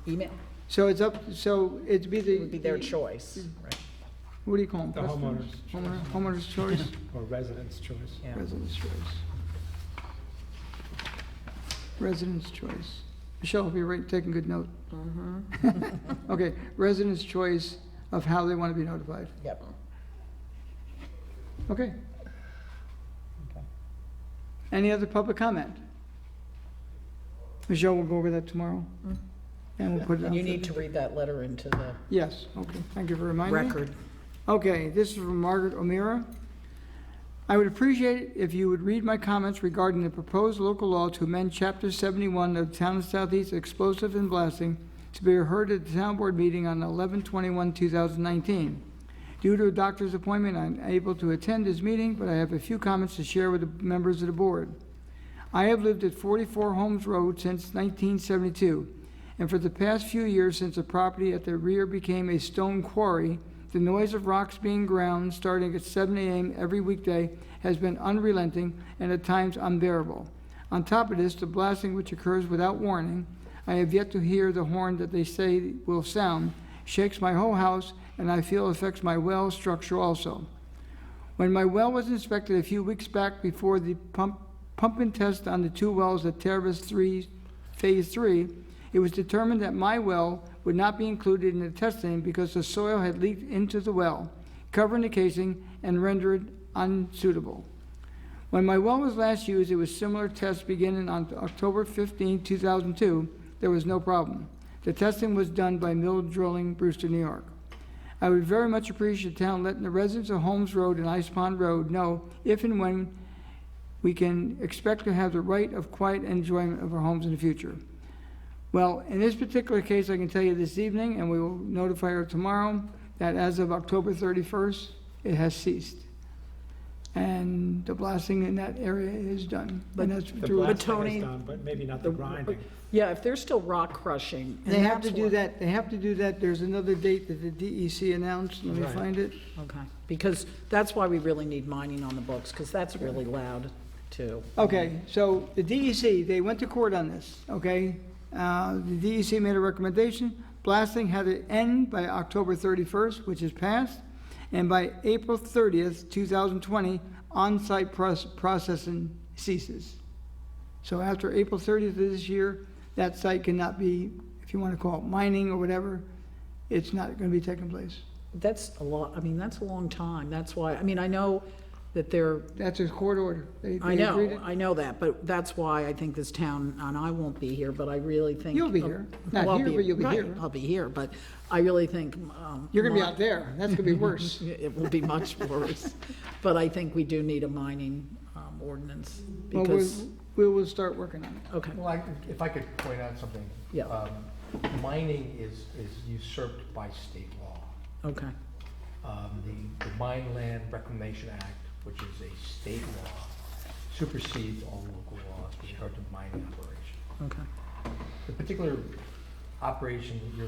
email.
So it's up, so it'd be the.
It would be their choice. Right.
What do you call them?
The
Customers? Homeowner's choice?
Or resident's choice.
Yeah.
Resident's choice. Resident's choice. Michelle, if you're taking good note. Okay, resident's choice of how they want to be notified.
Yep.
Okay. Any other public comment? Michelle, we'll go over that tomorrow. And we'll put it
And you
out
need
there.
to read that letter into the
Yes, okay, thank you for reminding me.
record.
Okay, this is from Margaret O'Meara. I would appreciate it if you would read my comments regarding the proposed local law to amend Chapter 71 of the Town of Southeast Explosive and Blasting to be heard at the Town Board meeting on 11/21/2019. Due to a doctor's appointment, I'm unable to attend this meeting, but I have a few comments to share with the members of the board. I have lived at 44 Holmes Road since 1972, and for the past few years since the property at the rear became a stone quarry, the noise of rocks being ground starting at 7 a.m. every weekday has been unrelenting and at times unbearable. On top of this, the blasting, which occurs without warning, I have yet to hear the horn that they say will sound, shakes my whole house, and I feel affects my well structure also. When my well was inspected a few weeks back before the pump and test on the 2 wells at Terrace 3, Phase 3, it was determined that my well would not be included in the testing because the soil had leaked into the well, covering the casing and rendered it unsuitable. When my well was last used, it was similar tests beginning on October 15, 2002. There was no problem. The testing was done by Mill Drilling, Brewster, New York. I would very much appreciate the town letting the residents of Holmes Road and Ice Pond Road know if and when we can expect to have the right of quiet enjoyment of our homes in the future. Well, in this particular case, I can tell you this evening, and we will notify her tomorrow, that as of October 31st, it has ceased. And the blasting in that area is done. And that's
The
through.
blasting
Tony-
is done, but maybe not the grinding.
Yeah, if there's still rock crushing. and
They have to
that's
do
what-
that, there's another date that the DEC announced, let me
Right.
find it.
Okay, because that's why we really need mining on the books, because that's really loud, too.
Okay, so the DEC, they went to court on this, okay? The DEC made a recommendation, blasting had to end by October 31st, which is passed, and by April 30th, 2020, on-site processing ceases. So after April 30th of this year, that site cannot be, if you want to call it mining or whatever, it's not going to be taking place.
That's a lot, I mean, that's a long time, that's why, I mean, I know that they're,
That's a court order. They
I
agreed
know,
it.
I know that, but that's why I think this town, and I won't be here, but I really think.
You'll be here. Not
Well, I'll
here, but you'll be
right,
here.
I'll be here, but I really think.
You're going to be
mi-
out there, that's going to be worse.
It will be much worse, but I think we do need a mining ordinance,
Well,
because,
we will start working on it.
okay,
Well, if I could point out something.
Yeah.
Mining is usurped by state law.
okay,
The Mine Land Reclamation Act, which is a state law, supersedes all local laws with regard to mining operation.
okay.
The particular operation you're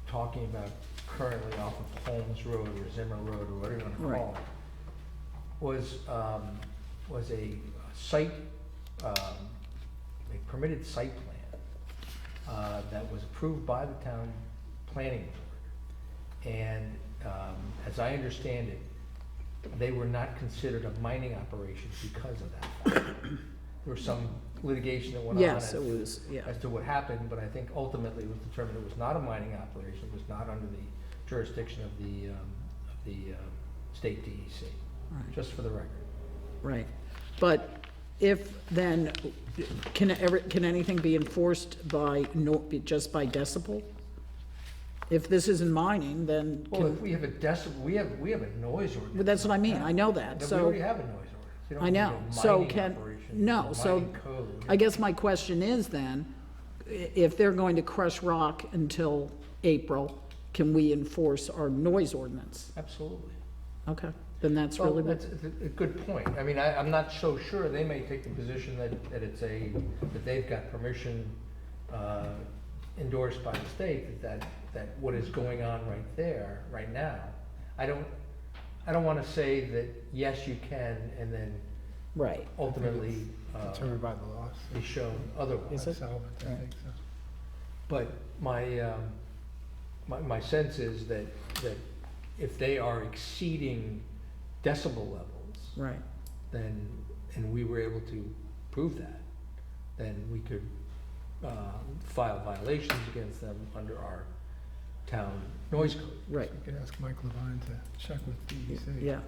talking about currently off of Holmes Road or Zimmer Road or whatever you want to
Right.
call it, was a site, a permitted site plan that was approved by the town planning board. And as I understand it, they were not considered a mining operation because of that fact. There was some litigation that went on
Yes, it was, yeah.
as to what happened, but I think ultimately it was determined it was not a mining operation, it was not under the jurisdiction of the state DEC,
Right.
just for the record.
Right. But if then, can anything be enforced by, just by decibel? If this isn't mining, then,
Well, if we have a decibel, we have a noise ordinance.
well, that's what I mean, I know that,
Then
so.
we already have a noise ordinance. You don't
I
need a
know, so
mining
can,
operation,
no,
a
so,
mining code.
I guess my question is then, if they're going to crush rock until April, can we enforce our noise ordinance?
Absolutely.
Okay, then that's
Well,
really what,
that's a good point. I mean, I'm not so sure. They may take the position that it's that they've got permission endorsed by the state that what is going on right there, right now. I don't want to say that, yes, you can, and then
right,
ultimately
Determined by the laws.
be shown otherwise.
Is it?
Settlement, I think so.
But my sense is that if they are exceeding decibel levels,
right,
then, and we were able to prove that, then we could file violations against them under our town noise code.
right,
You could ask Mike Levine to check with DEC.
yeah.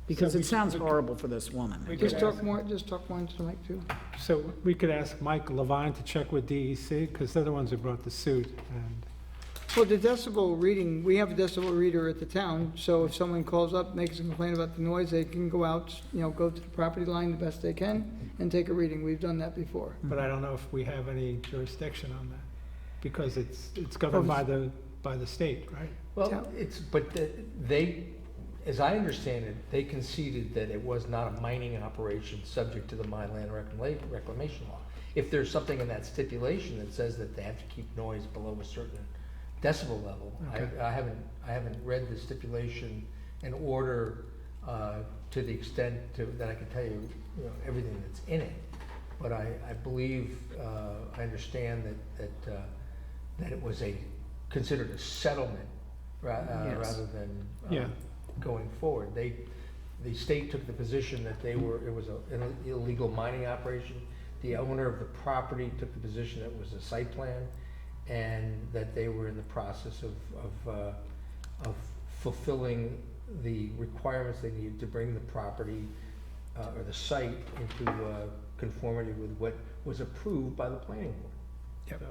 Because
we
it sounds
should-
horrible for this woman.
we
Just
could
talk
ask-
more, just talk more into the mic too.
So we could ask Mike Levine to check with DEC, because they're the ones who brought the suit, and
Well, the decibel reading, we have a decibel reader at the town, so if someone calls up, makes a complaint about the noise, they can go out, go to the property line the best they can and take a reading. We've done that before.
but I don't know if we have any jurisdiction on that, because it's governed by the state, right?
Well,
Yeah.
they, as I understand it, they conceded that it was not a mining operation subject to the mine land reclamation law. If there's something in that stipulation that says that they have to keep noise below a certain decibel level,
Okay.
I haven't read the stipulation in order to the extent that I can tell you, everything that's in it. But I believe, I understand that it was considered a settlement
Yes.
rather than
Yeah.
going forward. The state took the position that it was an illegal mining operation. The owner of the property took the position that it was a site plan, and that they were in the process of fulfilling the requirements they needed to bring the property or the site into conformity with what was approved by the planning board.
Yep.
So,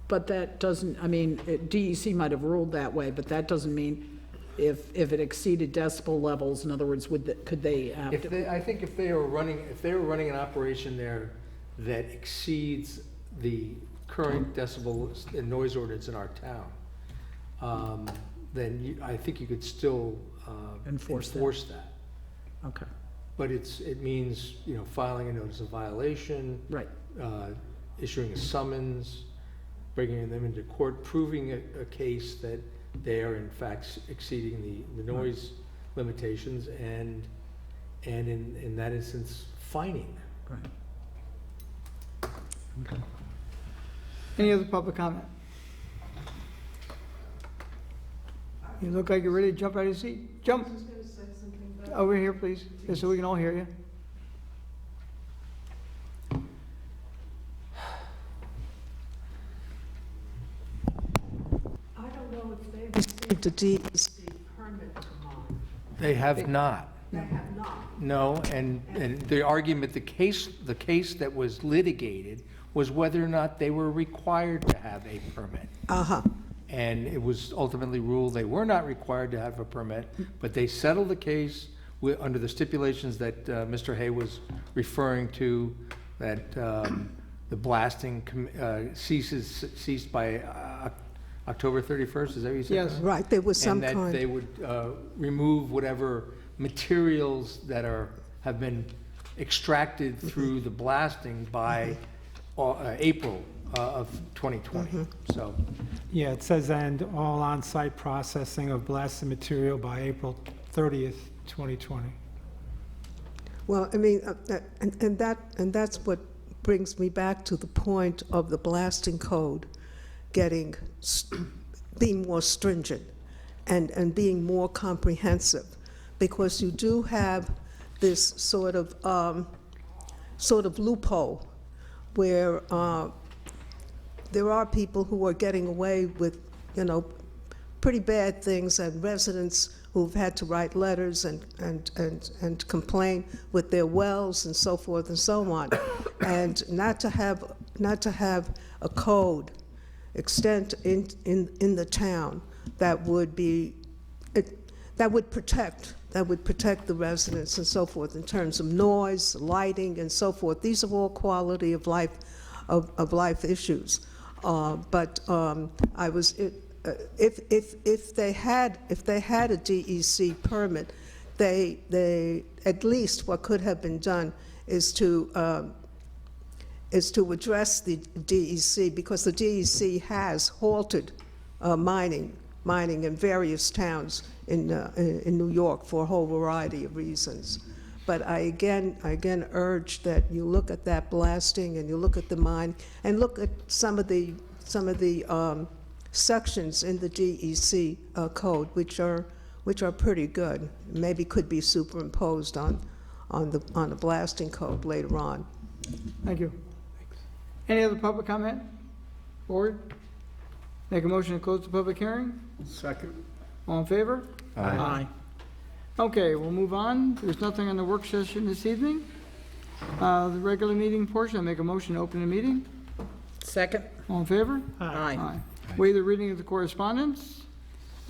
But that doesn't, DEC might have ruled that way, but that doesn't mean if it exceeded decibel levels, in other words, could they have to?
I think if they were running an operation there that exceeds the current decibel and noise ordinance in our town, then I think you could still
Enforce that.
enforce that.
Okay,
But it means, filing a notice of violation,
right,
issuing a summons, bringing them into court, proving a case that they are in fact exceeding the noise limitations, and in that instance, fining.
right.
Any other public comment? You look like you're ready to jump out of your seat. Jump. Over here, please, just so we can all hear you.
I don't know if they received a DEC permit to mine.
They have not.
They have not.
No, and the argument, the case that was litigated was whether or not they were required to have a permit.
Uh-huh.
And it was ultimately ruled they were not required to have a permit, but they settled the case under the stipulations that Mr. Hay was referring to, that the blasting ceased by October 31st, is that what you said?
Yes.
Right, there was some
And that they
kind.
would remove whatever materials that have been extracted through the blasting by April of 2020, so.
Yeah, it says, and all on-site processing of blasted material by April 30th, 2020.
Well, I mean, and that's what brings me back to the point of the blasting code being more stringent and being more comprehensive, because you do have this sort of loophole where there are people who are getting away with, pretty bad things, and residents who've had to write letters and complain with their wells and so forth and so on. And not to have a code extent in the town that would protect the residents and so forth in terms of noise, lighting, and so forth. These are all quality of life issues. But I was. If they had a DEC permit, they at least what could have been done is to address the DEC, because the DEC has halted mining in various towns in New York for a whole variety of reasons. But I again urge that you look at that blasting, and you look at the mine, and look at some of the sections in the DEC code, which are pretty good. Maybe could be superimposed on the blasting code later on.
Thank you. Any other public comment? Board? Make a motion to close the public hearing?
Second.
All in favor?
Aye.
Okay, we'll move on. There's nothing on the work session this evening. The regular meeting portion, I make a motion to open the meeting.
Second?
All in favor?
Aye.
Waive the reading of the correspondence.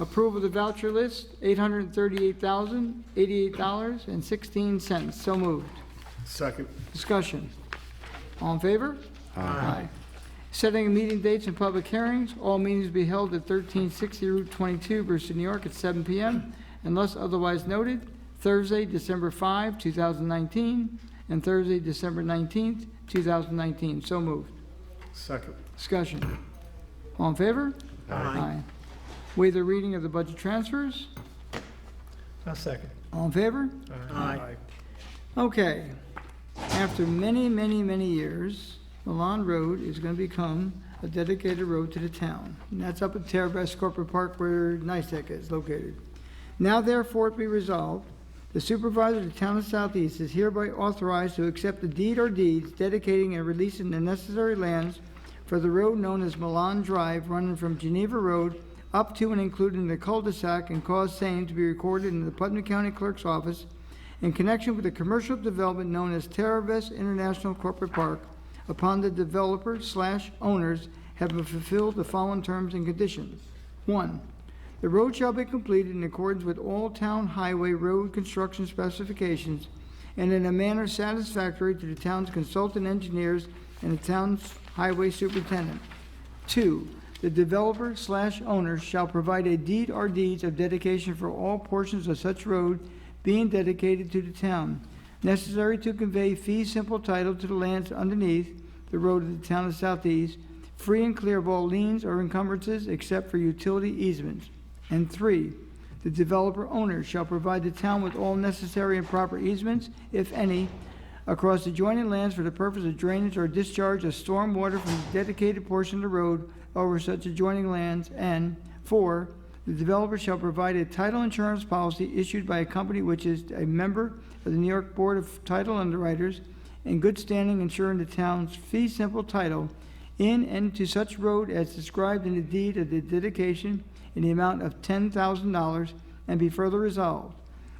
Approve of the voucher list, $838,088.16. So moved.
Second.
Discussion. All in favor? Aye. Setting meeting dates and public hearings. All meetings be held at 1360 Route 22, Brewster, New York, at 7 p.m. unless otherwise noted. Thursday, December 5, 2019, and Thursday, December 19th, 2019. So moved.
Second.
Discussion. All in favor? Aye. Waive the reading of the budget transfers.
I'll second.
All in favor?
Aye.
Okay. After many, many, many years, Milan Road is going to become a dedicated road to the town. And that's up at Terabest Corporate Park where NICEC is located. Now therefore it be resolved, the supervisor of the town of Southeast is hereby authorized to accept the deed or deeds dedicating and releasing the necessary lands for the road known as Milan Drive, running from Geneva Road up to and including the cul-de-sac, and cause same to be recorded in the Putnam County Clerk's office in connection with the commercial development known as Terravest International Corporate Park, upon the developer/owners having fulfilled the following terms and conditions. 1. The road shall be completed in accordance with all town highway road construction specifications and in a manner satisfactory to the town's consultant engineers and the town's highway superintendent. 2. The developer/owners shall provide a deed or deeds of dedication for all portions of such road being dedicated to the town, necessary to convey fee simple title to the lands underneath the road of the town of Southeast, free and clear of all liens or encumbrances except for utility easements. And 3, the developer owner shall provide the town with all necessary and proper easements, if any, across adjoining lands for the purpose of drainage or discharge of storm water from the dedicated portion of the road over such adjoining lands. And 4, the developer shall provide a title insurance policy issued by a company which is a member of the New York Board of Title Underwriters in good standing, ensuring the town's fee simple title in and to such road as described in the deed of the dedication in the amount of $10,000, and be further resolved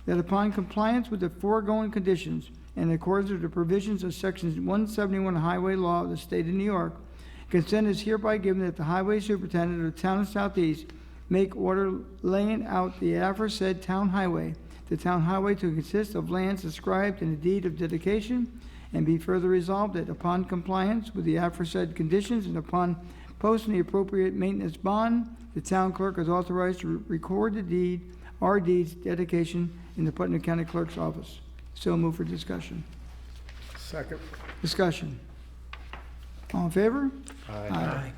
that upon compliance with the foregoing conditions and in accordance with the provisions of Section 171 Highway Law of the State of New York, consent is hereby given that the highway superintendent of the town of Southeast make order laying out the aforesaid town highway, the town highway to consist of lands described in the deed of dedication, and be further resolved that upon compliance with the aforesaid conditions and upon posting the appropriate maintenance bond, the town clerk is authorized to record the deed or deeds dedication in the Putnam County Clerk's office. So move for discussion.
Second.
Discussion. All in favor?
Aye.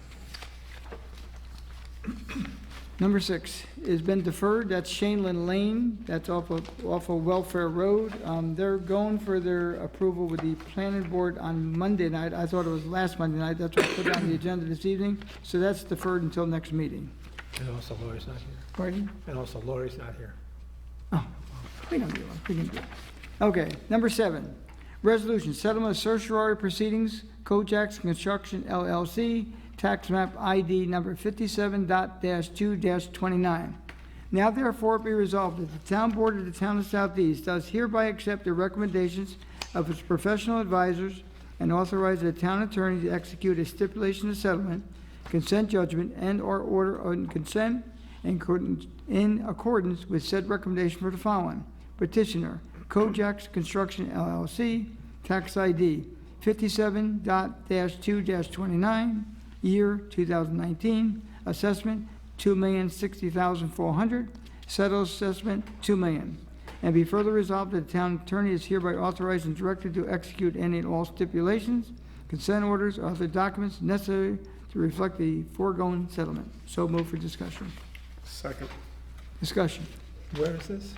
Number 6 has been deferred, that's Shaneland Lane, that's off of Welfare Road. They're going for their approval with the planning board on Monday night. I thought it was last Monday night, that's what I put on the agenda this evening. So that's deferred until next meeting.
And also Lori's not here.
Pardon?
And also Lori's not here.
Oh, we can do it, we can do it. Okay, number 7, resolution, settlement of certiorari proceedings, Kojaks Construction LLC, tax map ID number 57.2-29. Now therefore be resolved that the town board of the town of Southeast does hereby accept the recommendations of its professional advisors and authorize the town attorney to execute a stipulation of settlement, consent judgment, and/or order on consent in accordance with said recommendation for the following. Petitioner, Kojaks Construction LLC, tax ID 57.2-29, year 2019, assessment $2,060,400, settled assessment $2 million. And be further resolved that the town attorney is hereby authorized and directed to execute any and all stipulations, consent orders, or other documents necessary to reflect the foregoing settlement. So move for discussion.
Second.
Discussion.
Where is this?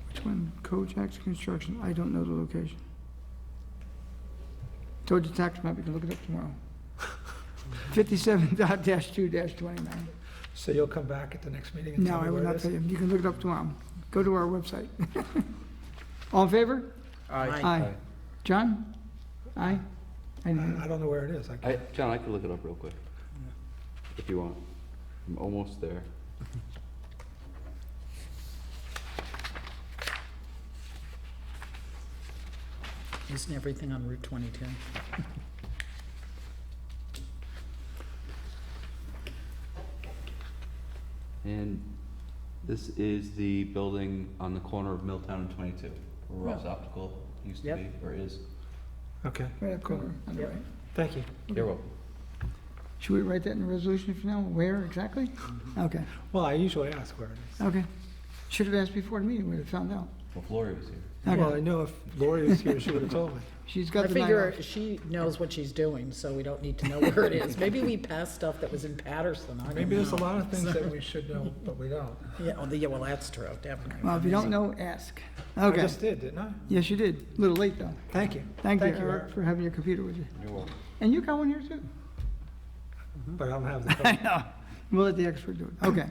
Which one? Kojaks Construction. I don't know the location. Told you tax map, you can look it up tomorrow. 57.2-29.
So you'll come back at the next meeting and
No,
tell
I
me
will
where
not
it
tell
is?
you. You can look it up tomorrow. Go to our website. All in favor?
Aye.
John? Aye? I know.
I don't know where it is. I can't.
John, I can look it up real quick, if you want. I'm almost there.
Isn't everything on Route 22?
And this is the building on the corner of Milltown and 22, where Ross Optical used to
Yep.
be, or is.
Okay,
Right up corner, on the
Yep.
right.
thank you.
You're welcome.
Should we write that in the resolution for now? Where exactly? Okay,
Well, I usually ask where it is.
okay. Should have asked before the meeting, we'd have found out.
Well, Gloria was here.
Well, I
Okay,
know if Lori was here, she would have told me.
she's
I
got the night
figure
off.
she knows what she's doing, so we don't need to know where it is. Maybe we passed stuff that was in Patterson, I don't know.
Maybe there's a lot of things that we should know, but we don't.
Yeah, well, that's true, definitely.
Well, if you don't know, ask.
I
Okay,
just did, didn't I?
yes, you did. A little late, though.
Thank you.
Thank you,
Thank you,
Eric,
Eric.
for having your computer with you.
You're welcome.
And you got one here, too?
But I don't have the
I
code.
know. We'll let the expert do it. Okay.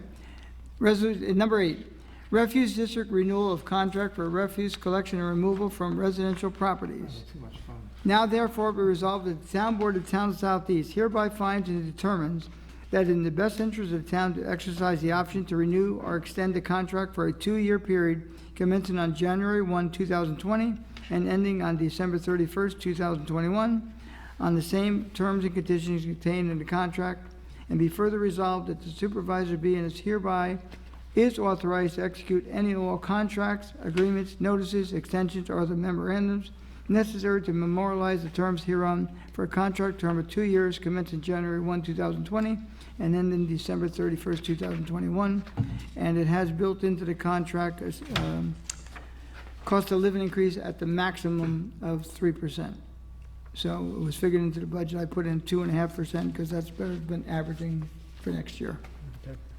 Resolution, number 8, refuse district renewal of contract for refuse collection and removal from residential properties.
Too much fun.
Now therefore be resolved that the town board of the town of Southeast hereby finds and determines that in the best interest of the town to exercise the option to renew or extend the contract for a 2-year period commencing on January 1, 2020 and ending on December 31st, 2021 on the same terms and conditions contained in the contract, and be further resolved that the supervisor be and is hereby is authorized to execute any and all contracts, agreements, notices, extensions, or other memorandums necessary to memorialize the terms hereon for a contract term of 2 years commencing January 1, 2020, and ending December 31st, 2021. And it has built into the contract cost of living increase at the maximum of 3%. So it was figured into the budget. I put in 2.5% because that's better than averaging for next year.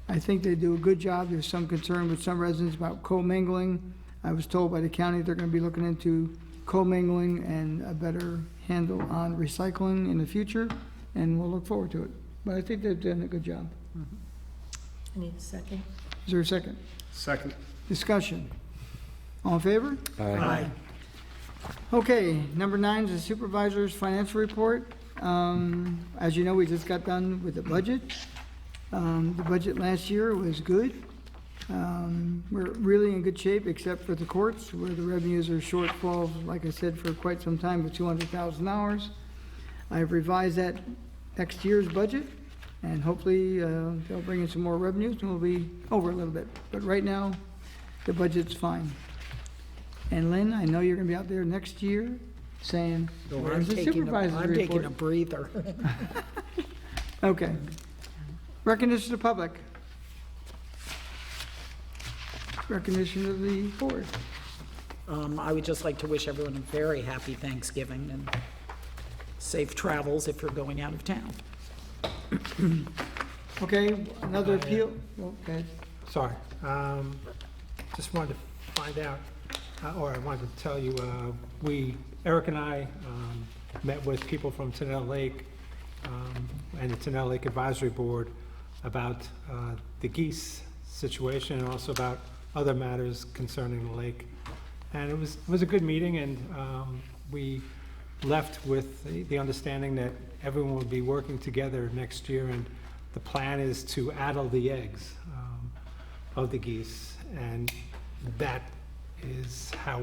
I think they do a good job. There's some concern with some residents about commingling. I was told by the county they're gonna be looking into commingling and a better handle on recycling in the future, and we'll look forward to it. But I think they've done a good job.
I need a second.
Is there a second?
Second.
Discussion. All in favor?
Aye.
Okay, number 9 is the supervisor's financial report. As you know, we just got done with the budget. The budget last year was good. We're really in good shape, except for the courts, where the revenues are shortfall, like I said, for quite some time, with $200,000. I've revised that next year's budget, and hopefully they'll bring in some more revenues, and we'll be over a little bit. But right now, the budget's fine. And Lynn, I know you're gonna be out there next year saying,
I'm
where's the
taking
supervisor's
I'm taking a
report?
breather.
Okay. Recognition of the public. Recognition of the board.
I would just like to wish everyone a very happy Thanksgiving and safe travels if you're going out of town.
Okay, another appeal? Okay.
Sorry, just wanted to find out, or I wanted to tell you, Eric and I met with people from Tenell Lake and the Tenell Lake Advisory Board about the geese situation and also about other matters concerning the lake. And it was a good meeting, and we left with the understanding that everyone will be working together next year, and the plan is to addle the eggs of the geese, and that is how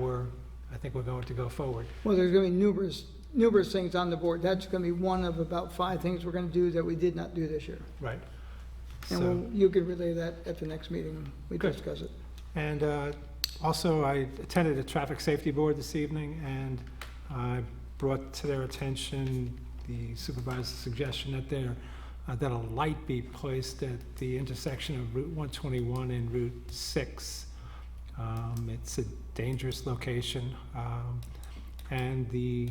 I think we're going to go forward.
Well, there's going to be numerous things on the board. That's going to be one of about 5 things we're going to do that we did not do this year.
Right.
And
So,
you can relay that at the next meeting. We
Good.
discuss it.
and also, I attended a traffic safety board this evening, and I brought to their attention the supervisor's suggestion that a light be placed at the intersection of Route 121 and Route 6. It's a dangerous location, and the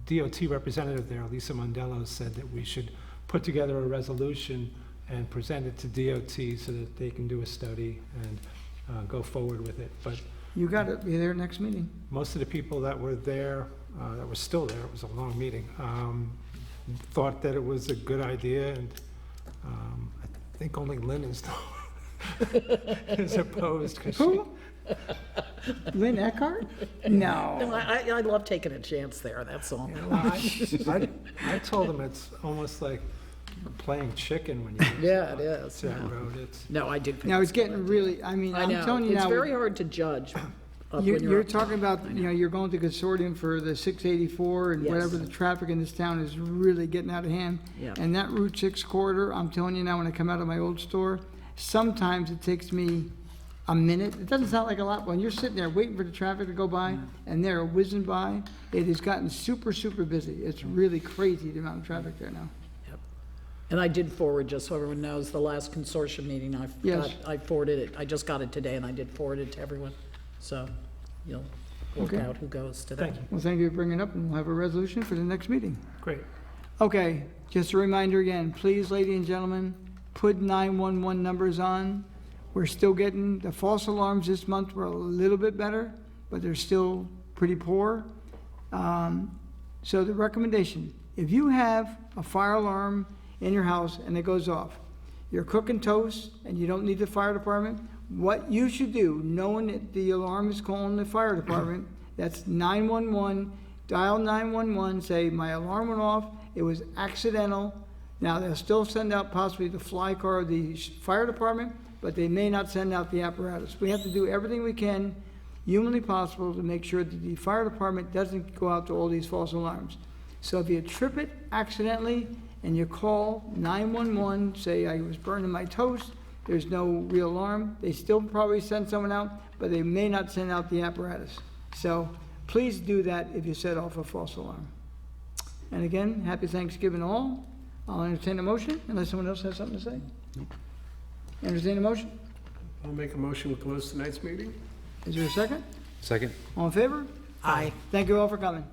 DOT representative there, Lisa Mondello, said that we should put together a resolution and present it to DOT so that they can do a study and go forward with it. But
You got to be there next meeting.
most of the people that were there, that were still there, it was a long meeting, thought that it was a good idea, and I think only Lynn is opposed. 'Cause
Who? Lynn Eckhart?
No,
No.
I love taking a chance there, that's all.
I told them it's almost like playing chicken when you
Yeah, it is.
to that
No.
road.
No, I do. think
Now, it's
a good
getting
idea.
really, I mean,
I
I'm
know,
telling you
it's
now.
very hard to judge when
You're
up
talking
top.
about, you're going to consortium for the 684 and
Yes.
whatever, the traffic in this town is really getting out of hand.
Yeah.
And that Route 6 corridor, I'm telling you now, when I come out of my old store, sometimes it takes me a minute. It doesn't sound like a lot, but when you're sitting there waiting for the traffic to go by and they're whizzing by, it has gotten super, super busy. It's really crazy the amount of traffic there now.
And I did forward, just so everyone knows, the last consortium meeting,
Yes.
I forwarded it, I just got it today, and I did forward it to everyone. So you'll work
Okay.
out who goes to that.
Thank you.
Well, thank you for bringing it up, and we'll have a resolution for the next meeting.
Great.
Okay, just a reminder again, please, ladies and gentlemen, put 911 numbers on. We're still getting, the false alarms this month were a little bit better, but they're still pretty poor. So the recommendation, if you have a fire alarm in your house and it goes off, you're cooking toast and you don't need the fire department, what you should do, knowing that the alarm is calling the fire department, that's 911, dial 911, say, my alarm went off, it was accidental. Now, they'll still send out possibly the fly car of the fire department, but they may not send out the apparatus. We have to do everything we can, humanly possible, to make sure that the fire department doesn't go out to all these false alarms. So if you trip it accidentally and you call 911, say I was burning my toast, there's no real alarm, they still probably send someone out, but they may not send out the apparatus. So please do that if you set off a false alarm. And again, happy Thanksgiving all. I'll entertain a motion unless someone else has something to say. Entertain a motion?
I'll make a motion to close tonight's meeting.
Is there a second?
Second?
All in favor?
Aye.
Thank you all for coming.